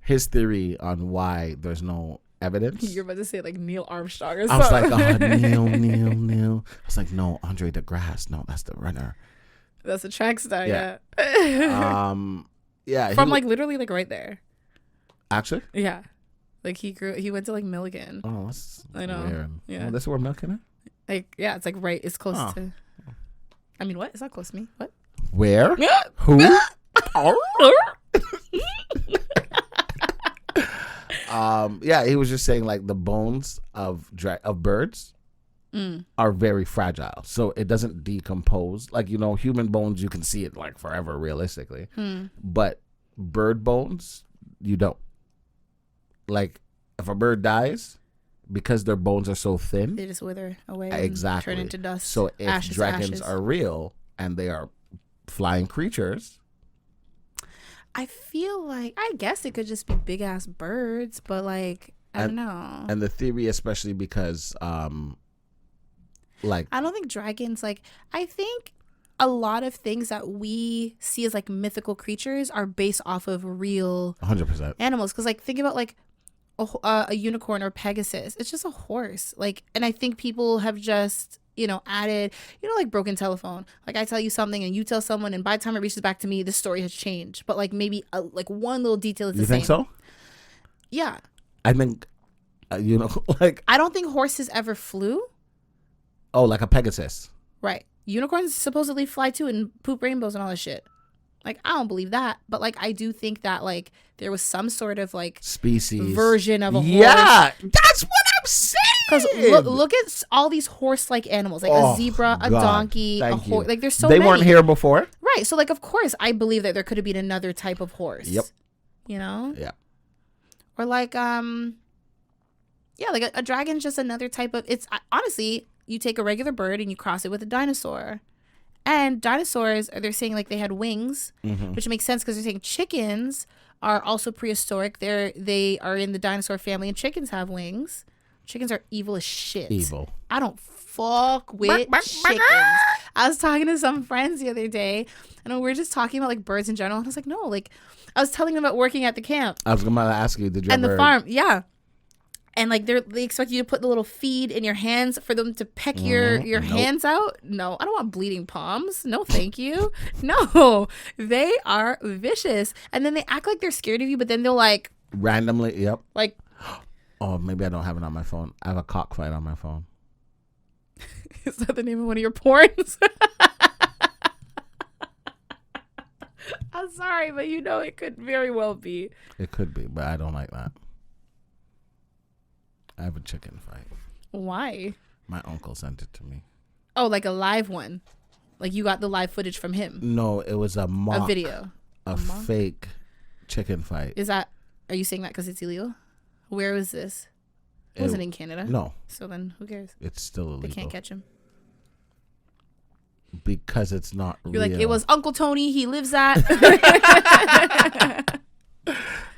His theory on why there's no evidence. You're about to say like Neil Armstrong or I was something. like, oh, Neil. I was like, no, Andre deGrasse. No, that's the runner. That's a track star, Yeah. yeah. Yeah. From like literally like right there. Actually? Yeah. Like he went to like Milligan. Oh, that's I know. weird. Yeah. Oh, this is where milk in it? Like, yeah, it's like right. It's close Oh. to. I mean, what? It's not close to me. What? Where? Who? Yeah, he was just saying like the bones of birds are very fragile, so it doesn't decompose. Like, human bones, you can see it like forever realistically, but bird bones, you don't. Like, if a bird dies, because their bones are so thin, They just wither away. exactly, And turn into dust. So if ashes to dragons ashes. are real and they are flying creatures, I feel like I guess it could just be big ass birds, but like I don't know. and the theory, especially because like I don't think dragons like. I think a lot of things that we see as like mythical creatures are based off of real 100%. animals. Because like think about like a unicorn or Pegasus. It's just a horse. Like, and I think people have just added like broken telephone. Like I tell you something and you tell someone, and by the time it reaches back to me, the story has changed. But like maybe like one little detail is the You same. think so? Yeah. I think like, I don't think horses ever flew. oh, like a Pegasus. Right. Unicorns supposedly fly too and poop rainbows and all that shit. Like, I don't believe that. But, like, I do think that, like, there was some sort of, like, species version of a horse. Yeah, that's what I'm saying. Because look at all these horse-like animals, like a zebra, a donkey, a horse. Like, there's so many. They weren't here before. Right. So, like, of course, I believe that there could have been another type of horse. Yep. You know? Yeah. Or, like, like a dragon's just another type of, it's, honestly, you take a regular bird and you cross it with a dinosaur. And dinosaurs, they're saying, like, they had wings, which makes sense because they're saying chickens are also prehistoric. They are in the dinosaur family, and chickens have wings. Chickens are evil as shit. Evil. I don't fuck with chickens. I was talking to some friends the other day, and we were just talking about, like, birds in general. And I was like, no, like, I was telling them about working at the camp. I was going to ask you, did you and ever... the farm, yeah. And, like, they expect you to put the little feed in your hands for them to peck your hands out. No, I don't want bleeding palms. No, thank you. No, they are vicious. And then they act like they're scared of you, but then they'll, like... randomly, yep. Like... Oh, maybe I don't have it on my phone. I have a cockfight on my phone. Is that the name of one of your porns? I'm sorry, but you know it could very well be. It could be, but I don't like that. I have a chicken fight. Why? My uncle sent it to me. Oh, like a live one? Like you got the live footage from him? No, it was a mock. A video? A fake chicken fight. Are you saying that because it's illegal? Where was this? It wasn't in Canada. No. So then who cares? It's still illegal. They can't catch him. Because it's not You're real. like, it was Uncle Tony. He lives at...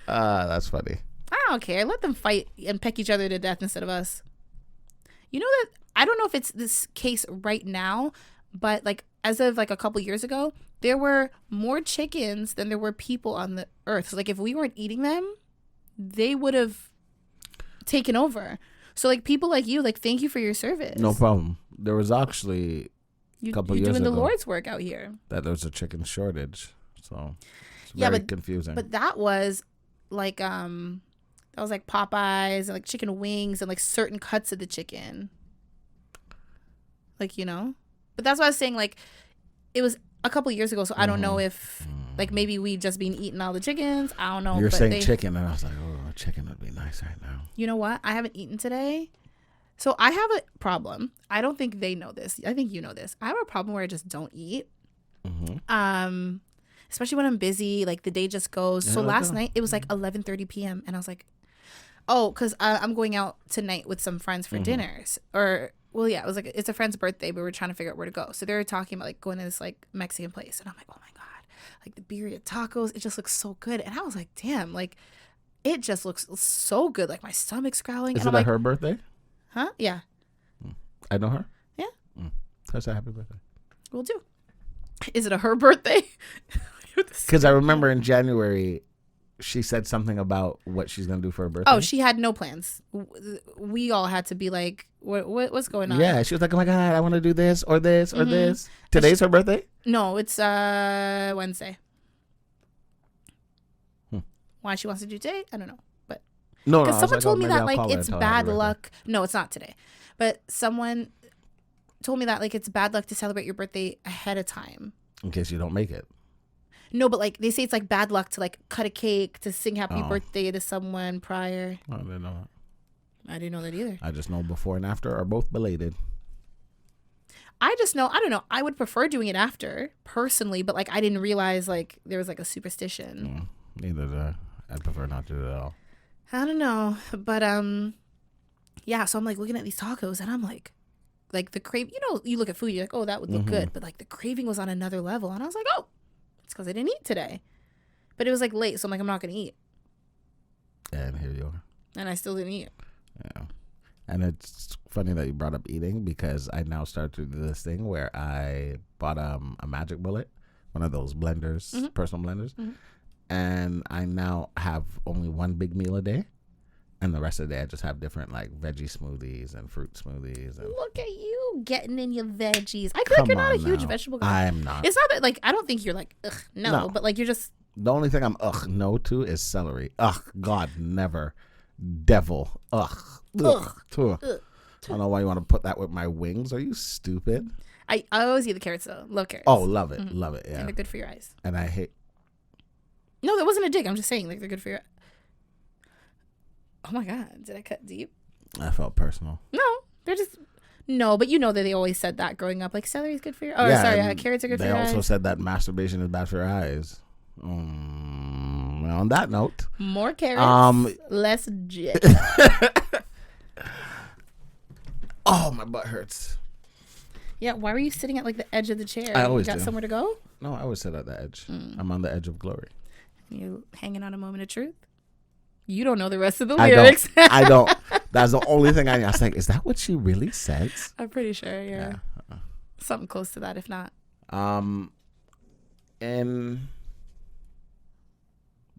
That's funny. I don't care. Let them fight and peck each other to death instead of us. You know that I don't know if it's this case right now, but like as of like a couple years ago, there were more chickens than there were people on the earth. So like if we weren't eating them, they would have taken over. So like people like you, like thank you for your service. No problem. There was actually a couple years ago. You're doing the Lord's work out here. That there was a chicken shortage. So it's very confusing. But that was like that was like Popeyes and like chicken wings and like certain cuts of the chicken. Like, you know? But that's what I was saying. Like, it was a couple years ago, so I don't know if, like, maybe we just been eating all the chickens. I don't know. You're saying chicken, and I was like, oh, chicken would be nice right now. You know what? I haven't eaten today. So I have a problem. I don't think they know this. I think you know this. I have a problem where I just don't eat. Especially when I'm busy. Like, the day just goes. So last night, it was like 11:30 p.m. And I was like, oh, because I'm going out tonight with some friends for dinners. Well, yeah, it was like, it's a friend's birthday, but we're trying to figure out where to go. So they were talking about like going to this like Mexican place. And I'm like, oh my God, like the birria tacos, it just looks so good. And I was like, damn, like it just looks so good. Like my stomach's growling. Is and it I'm her birthday? Huh? Yeah. I know her? Yeah. That's a happy birthday. We'll do. Is it her birthday? Because I remember in January, she said something about what she's going to do for her birthday. Oh, she had no plans. We all had to be like, what's going on? Yeah, she was like, oh my God, I want to do this or this or this. Today's her birthday? No, it's Wednesday. Why she wants to do today, I don't know. But no, because someone told me that like it's bad luck. No, it's not today. But someone told me that like it's bad luck to celebrate your birthday ahead of time. In case you don't make it. No, but like they say it's like bad luck to like cut a cake to sing happy birthday to someone prior. I didn't know that. I didn't know that either. I just know before and after are both belated. I just know, I don't know. I would prefer doing it after personally, but like I didn't realize like there was like a superstition. Neither did I. I'd prefer not to do it at all. I don't know, but yeah. So I'm like looking at these tacos and I'm like the crave. You know, you look at food, you're like, oh, that would look good, but like the craving was on another level, and I was like, oh, it's because I didn't eat today. But it was like late, so I'm like, I'm not gonna eat. And here you are. And I still didn't eat. Yeah. And it's funny that you brought up eating because I now start to do this thing where I bought a Magic Bullet, one of those blenders, personal blenders. And I now have only one big meal a day. And the rest of the day I just have different like veggie smoothies and fruit smoothies. And look at you getting in your veggies. I feel like you're not a huge vegetable guy. I'm not. It's not that like I don't think you're like, ugh, no, but like you're just. The only thing I'm no to is celery. Ugh, God, never. Devil. Ugh. I don't know why you want to put that with my wings. Are you stupid? I always eat the carrots though. Love carrots. Oh, love it. Love it. Yeah. And they're good for your eyes. And I hate. No, that wasn't a dig. I'm just saying, like, they're good for your. Oh my God, did I cut deep? I felt personal. No, they're just. No, but you know that they always said that growing up. Like, celery's good for your. Oh, Yeah, sorry, and carrots are good for your eyes. They also said that masturbation is bad for your eyes. On that note, More carrots, less jit. Oh, my butt hurts. Yeah, why were you sitting at like the edge of the chair? I always got do. somewhere to go? No, I always sit at the edge. I'm on the edge of glory. You hanging on a moment of truth? You don't know the rest of the I lyrics. I don't. That's the only thing I was like, is that what she really says? I'm pretty sure, yeah. Something close to that, if not. In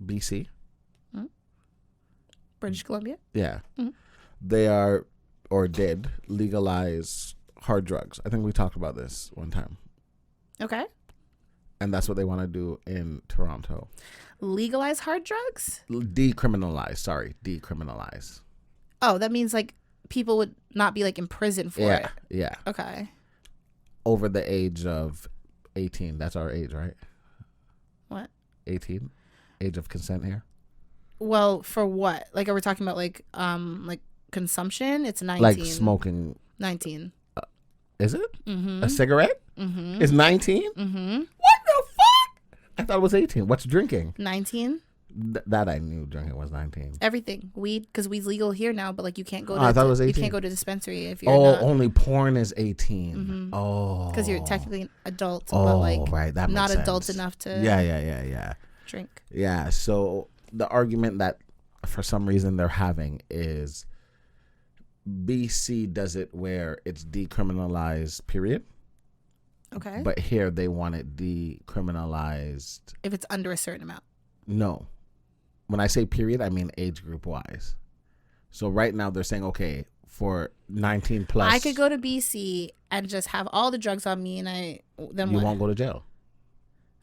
BC. British Columbia? Yeah. They are, or did, legalize hard drugs. I think we talked about this one time. Okay. And that's what they want to do in Toronto. Legalize hard drugs? Decriminalize. Oh, that means like people would not be like in prison for it. Yeah. Okay. Over the age of 18. That's our age, right? What? 18? Age of consent here? Well, for what? Like, are we talking about like consumption? It's 19. Like smoking. 19. Is it? Mm-hmm. A cigarette? Mm-hmm. Is 19? Mm-hmm. What the fuck? I thought it was 18. What's drinking? 19. That I knew drinking was 19. Everything. Weed, because weed's legal here now, but like you can't go to I thought it was 18. you can't go to dispensary if you're not. Only porn is 18. Mm-hmm. Oh. Because you're technically an adult, but like right. That not makes adult sense. enough to Yeah. drink. Yeah, so the argument that for some reason they're having is BC does it where it's decriminalized, period. Okay. But here they want it decriminalized. If it's under a certain amount. No. When I say period, I mean age group wise. So right now they're saying, okay, for 19 plus. I could go to BC and just have all the drugs on me, and then you what? won't go to jail.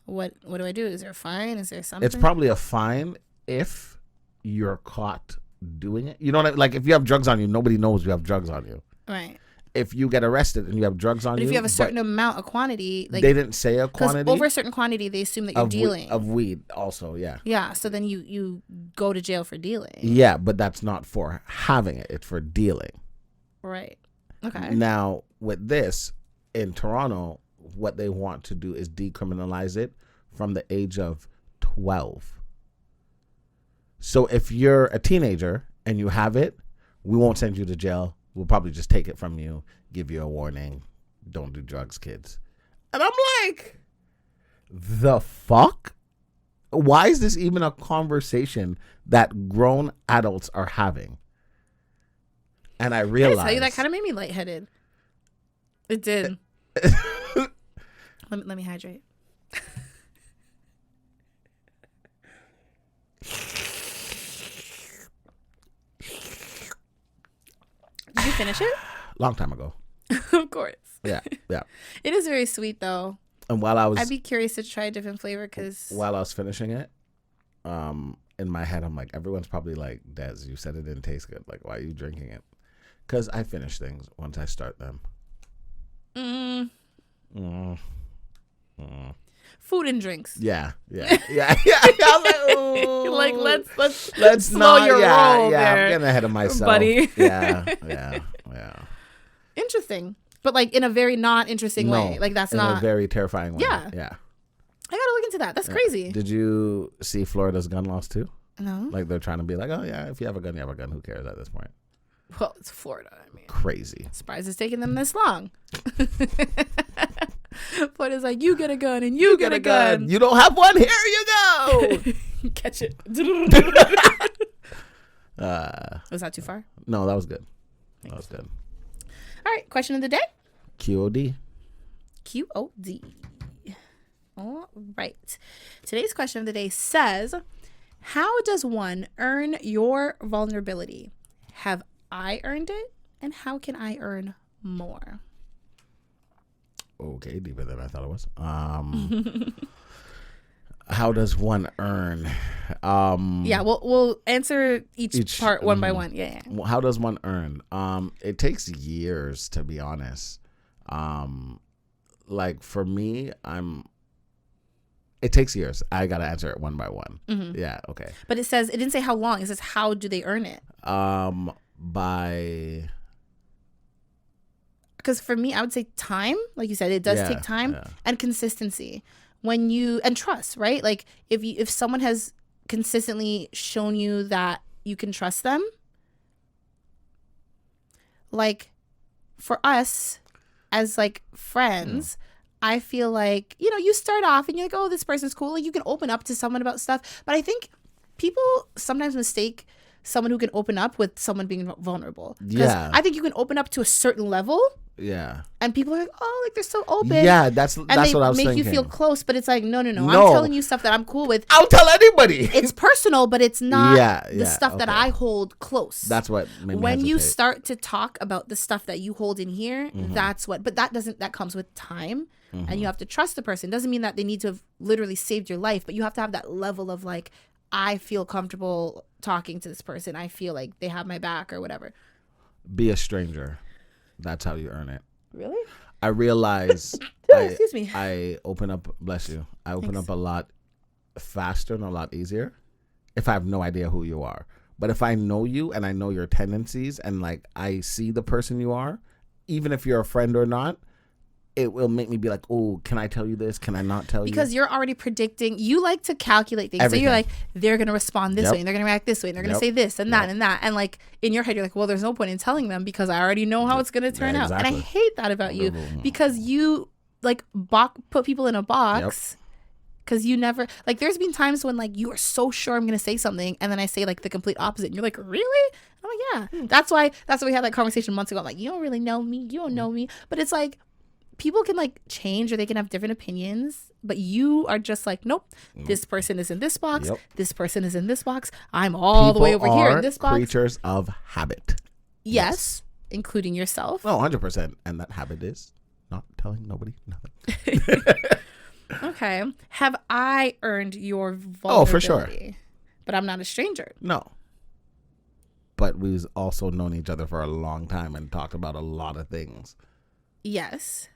What do I do? Is there a fine? Is there something? It's probably a fine if you're caught doing it. You know what I mean? Like if you have drugs on you, nobody knows you have drugs on you. Right. If you get arrested and you have drugs on But you. if you have a certain amount of quantity, like they didn't say a because quantity. over a certain quantity, they assume that you're dealing. Of weed also, yeah. Yeah, so then you go to jail for dealing. Yeah, but that's not for having it. It's for dealing. Right. Okay. Now, with this, in Toronto, what they want to do is decriminalize it from the age of 12. So if you're a teenager and you have it, we won't send you to jail. We'll probably just take it from you, give you a warning. Don't do drugs, kids. And I'm like, the fuck? Why is this even a conversation that grown adults are having? And I realized. I tell you, that kind of made me lightheaded. It did. let me hydrate. Did you finish it? Long time ago. Of course. Yeah. It is very sweet though. And I'd be curious to try a different flavor because while I was finishing it, in my head I'm like, everyone's probably like, Des, you said it didn't taste good. Like, why are you drinking it? Because I finish things once I start them. Food and drinks. Yeah. I was like, let's slow your roll there, I'm getting ahead of myself, buddy. Yeah. Interesting, but like in a very not interesting way. Like that's in not a very terrifying way. Yeah. I gotta look into that. That's crazy. Did you see Florida's gun laws too? No. Like they're trying to be like, oh yeah, if you have a gun, you have a gun. Who cares at this point? Well, it's Florida. I mean, crazy. Surprised it's taking them this long. Florida's like, you get a gun and you get a gun. You don't have one. Here you go. Catch it. Was that too far? No, that was good. Thanks. That was good. All right, question of the day. QOD. All right. Today's question of the day says, how does one earn your vulnerability? Have I earned it? And how can I earn more? Okay, deeper than I thought it was. How does one earn? Yeah, we'll answer each part one by one. Yeah. How does one earn? It takes years, to be honest. like for me, it takes years. I gotta answer it one by one. Mm-hmm. Yeah, okay. But it didn't say how long. It says how do they earn it? By, because for me, I would say time. Like you said, it does take time and consistency. And trust, right? Like if someone has consistently shown you that you can trust them, like for us as like friends, I feel like, you start off and you're like, oh, this person's cool. Like you can open up to someone about stuff. But I think people sometimes mistake someone who can open up with someone being vulnerable. Yeah. I think you can open up to a certain level. Yeah. And people are like, oh, like they're so open. Yeah, that's what I was thinking. And they make you feel close, but it's like, no. I'm telling you stuff that I'm cool with. I'll tell anybody. It's personal, but it's not the stuff that I hold close. That's what made me when hesitate. you start to talk about the stuff that you hold in here, that's what. But that comes with time, and you have to trust the person. Doesn't mean that they need to have literally saved your life, but you have to have that level of like, I feel comfortable talking to this person. I feel like they have my back or whatever. Be a stranger. That's how you earn it. Really? I realize excuse me. I open up, bless you. I open Thanks. up a lot faster and a lot easier if I have no idea who you are. But if I know you and I know your tendencies and like I see the person you are, even if you're a friend or not, it will make me be like, oh, can I tell you this? Can I not tell you? Because you're already predicting. You like to calculate things. Everything. So you're like, they're going to respond this way, and they're going to react this way, and they're going to say this and that and that. And like in your head, you're like, well, there's no point in telling them because I already know how it's going to turn out. And I hate that about you because you like put people in a box because you never, like there's been times when like you are so sure I'm going to say something and then I say like the complete opposite. And you're like, really? I'm like, yeah. That's why we had that conversation months ago. I'm like, you don't really know me. You don't know me. But it's like, people can like change or they can have different opinions, but you are just like, nope, this person is in this box. This person is in this box. I'm all the way over here in this box. Creatures of habit. Yes. Including yourself. Oh, 100%. And that habit is not telling nobody nothing. Okay. Have I earned your vulnerability? Oh, for sure. But I'm not a stranger. No. But we've also known each other for a long time and talked about a lot of things. Yes.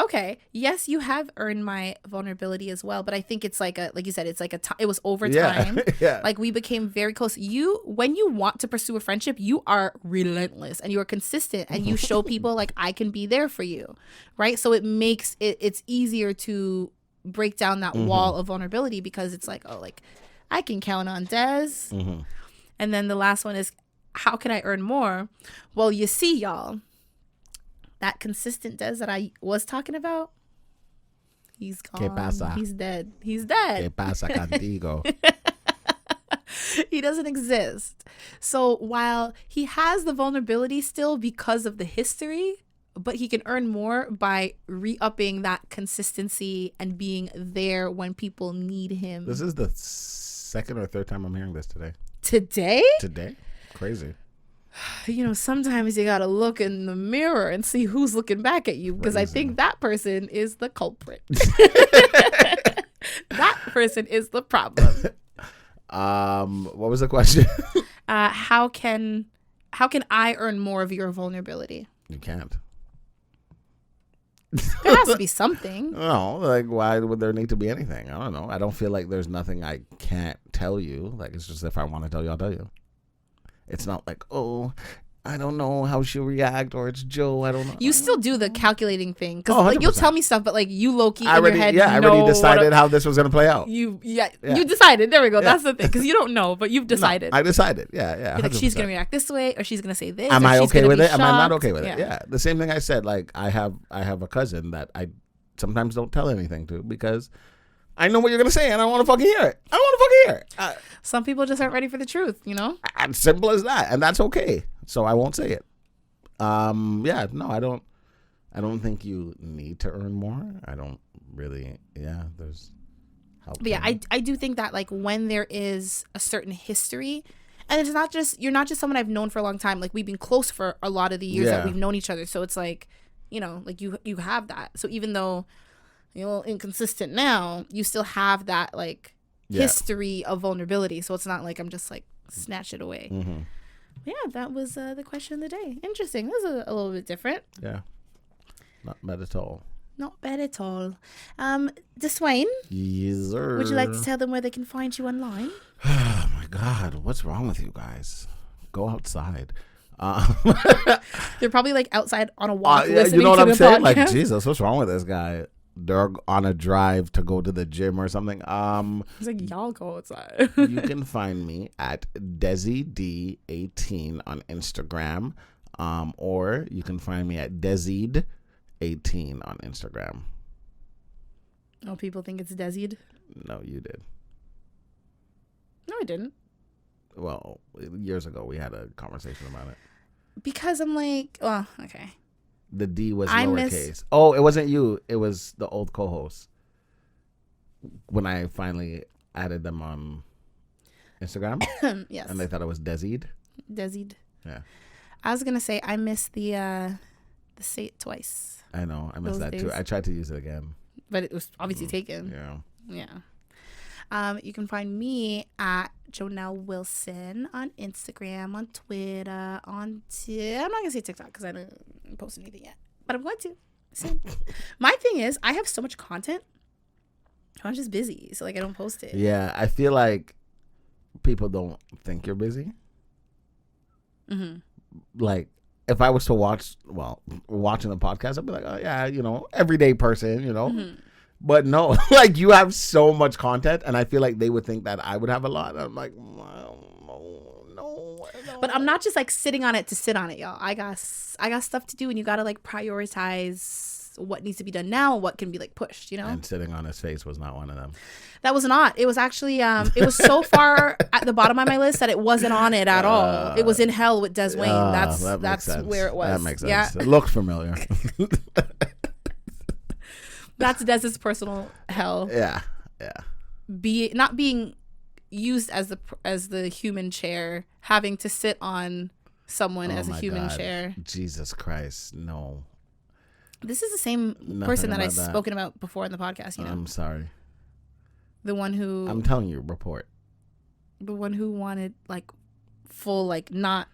Okay. Yes, you have earned my vulnerability as well, but I think it's like you said, it's like it was over time. Yeah. Like we became very close. When you want to pursue a friendship, you are relentless and you are consistent and you show people like I can be there for you, right? So it makes it's easier to break down that wall of vulnerability because it's like, oh, like I can count on Des. And then the last one is, how can I earn more? Well, you see, y'all. That consistent Des that I was talking about, he's gone. ¿Qué pasa? He's dead. He's dead. ¿Qué pasa contigo? He doesn't exist. So while he has the vulnerability still because of the history, but he can earn more by re-upping that consistency and being there when people need him. This is the second or third time I'm hearing this today. Today? Crazy. Sometimes you gotta look in the mirror and see who's looking back at you because I think that person is the culprit. That person is the problem. What was the question? How can I earn more of your vulnerability? You can't. There has to be something. No, like why would there need to be anything? I don't know. I don't feel like there's nothing I can't tell you. Like it's just if I want to tell you, I'll tell you. It's not like, oh, I don't know how she'll react, or it's Joe. I don't know. You still do the calculating thing because like you'll tell me stuff, but like you low-key in your head. Yeah, I already decided how this was gonna play out. You decided. There we go. Yeah. That's the thing because you don't know, but you've decided. No, I decided. Yeah. Like she's gonna react this way, or she's gonna say this. Am I okay with it? Shocked. Am I not okay with it? Yeah. The same thing I said. Like I have a cousin that I sometimes don't tell anything to because I know what you're gonna say, and I don't want to fucking hear it. I don't want to fucking hear it. Some people just aren't ready for the truth, As simple as that, and that's okay. So I won't say it. Yeah, no, I don't think you need to earn more. I don't really. Yeah, there's help. But yeah, I do think that like when there is a certain history, and it's not just you're not just someone I've known for a long time. Like we've been close for a lot of the years that we've known each other. So it's like like you have that. So even though inconsistent now, you still have that like history of vulnerability. So it's not like I'm just like snatch it away. Yeah, that was the question of the day. Interesting. This is a little bit different. Yeah. Not bad at all. Not bad at all. Deswayne, Yes, sir. would you like to tell them where they can find you online? Oh my God, what's wrong with you guys? Go outside. They're probably like outside on a walk Yeah, listening you know what to I'm the saying? podcast. Like, Jesus, what's wrong with this guy? They're on a drive to go to the gym or something. It's like, y'all go outside. You can find me at DesiD18 on Instagram, or you can find me at Desied18 on Instagram. Oh, people think it's Desied? No, you did. No, I didn't. Well, years ago we had a conversation about it. Because I'm like, well, okay. The D was I lowercase. Oh, it wasn't you. It was the old co-host. When I finally added them on Instagram, Yes. and they thought it was Desied. Desied. Yeah, I was gonna say I missed the say it twice, I know. I missed Those that too. days. I tried to use it again. but it was obviously taken. Yeah. Yeah. You can find me at Jonel Wilson on Instagram, on Twitter, I'm not gonna say TikTok because I don't post anything yet, but I'm going to soon. My thing is, I have so much content. I'm just busy, so like I don't post it. Yeah, I feel like people don't think you're busy. Mm-hmm. Like, if I was to watching the podcast, I'd be like, oh yeah, everyday person, Mm-hmm. But no, like, you have so much content, and I feel like they would think that I would have a lot. I'm like, no. But I'm not just like sitting on it to sit on it, y'all. I got stuff to do, and you gotta like prioritize what needs to be done now and what can be like pushed. And sitting on his face was not one of them. That was not. It was actually it was so far at the bottom of my list that it wasn't on it at all. It was in hell with Deswayne. That's where it was. That makes sense. Yeah. It looked familiar. That's Des's personal hell. Yeah. Not being used as the human chair, having to sit on someone as a my human God. chair. Jesus Christ, no. This is the same Nothing person that I've about that. spoken about before in the podcast, I'm sorry. The one who I'm telling you, report. the one who wanted like full like not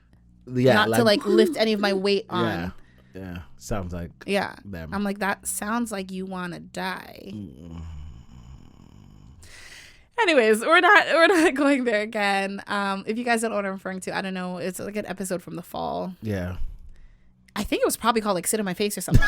Yeah, to like lift any of my weight on. Yeah. Sounds like Yeah. them. I'm like, that sounds like you want to die. Anyways, we're not going there again. If you guys don't know what I'm referring to, I don't know. It's like an episode from the fall. Yeah. I think it was probably called like "Sit in My Face" or something.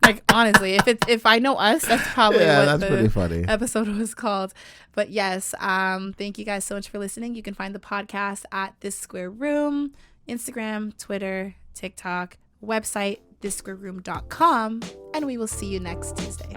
Like, honestly, if I know us, that's probably what that's the pretty funny. episode was called. But yes, thank you guys so much for listening. You can find the podcast at This Square Room, Instagram, Twitter, TikTok, website, thissquareroom.com, and we will see you next Tuesday.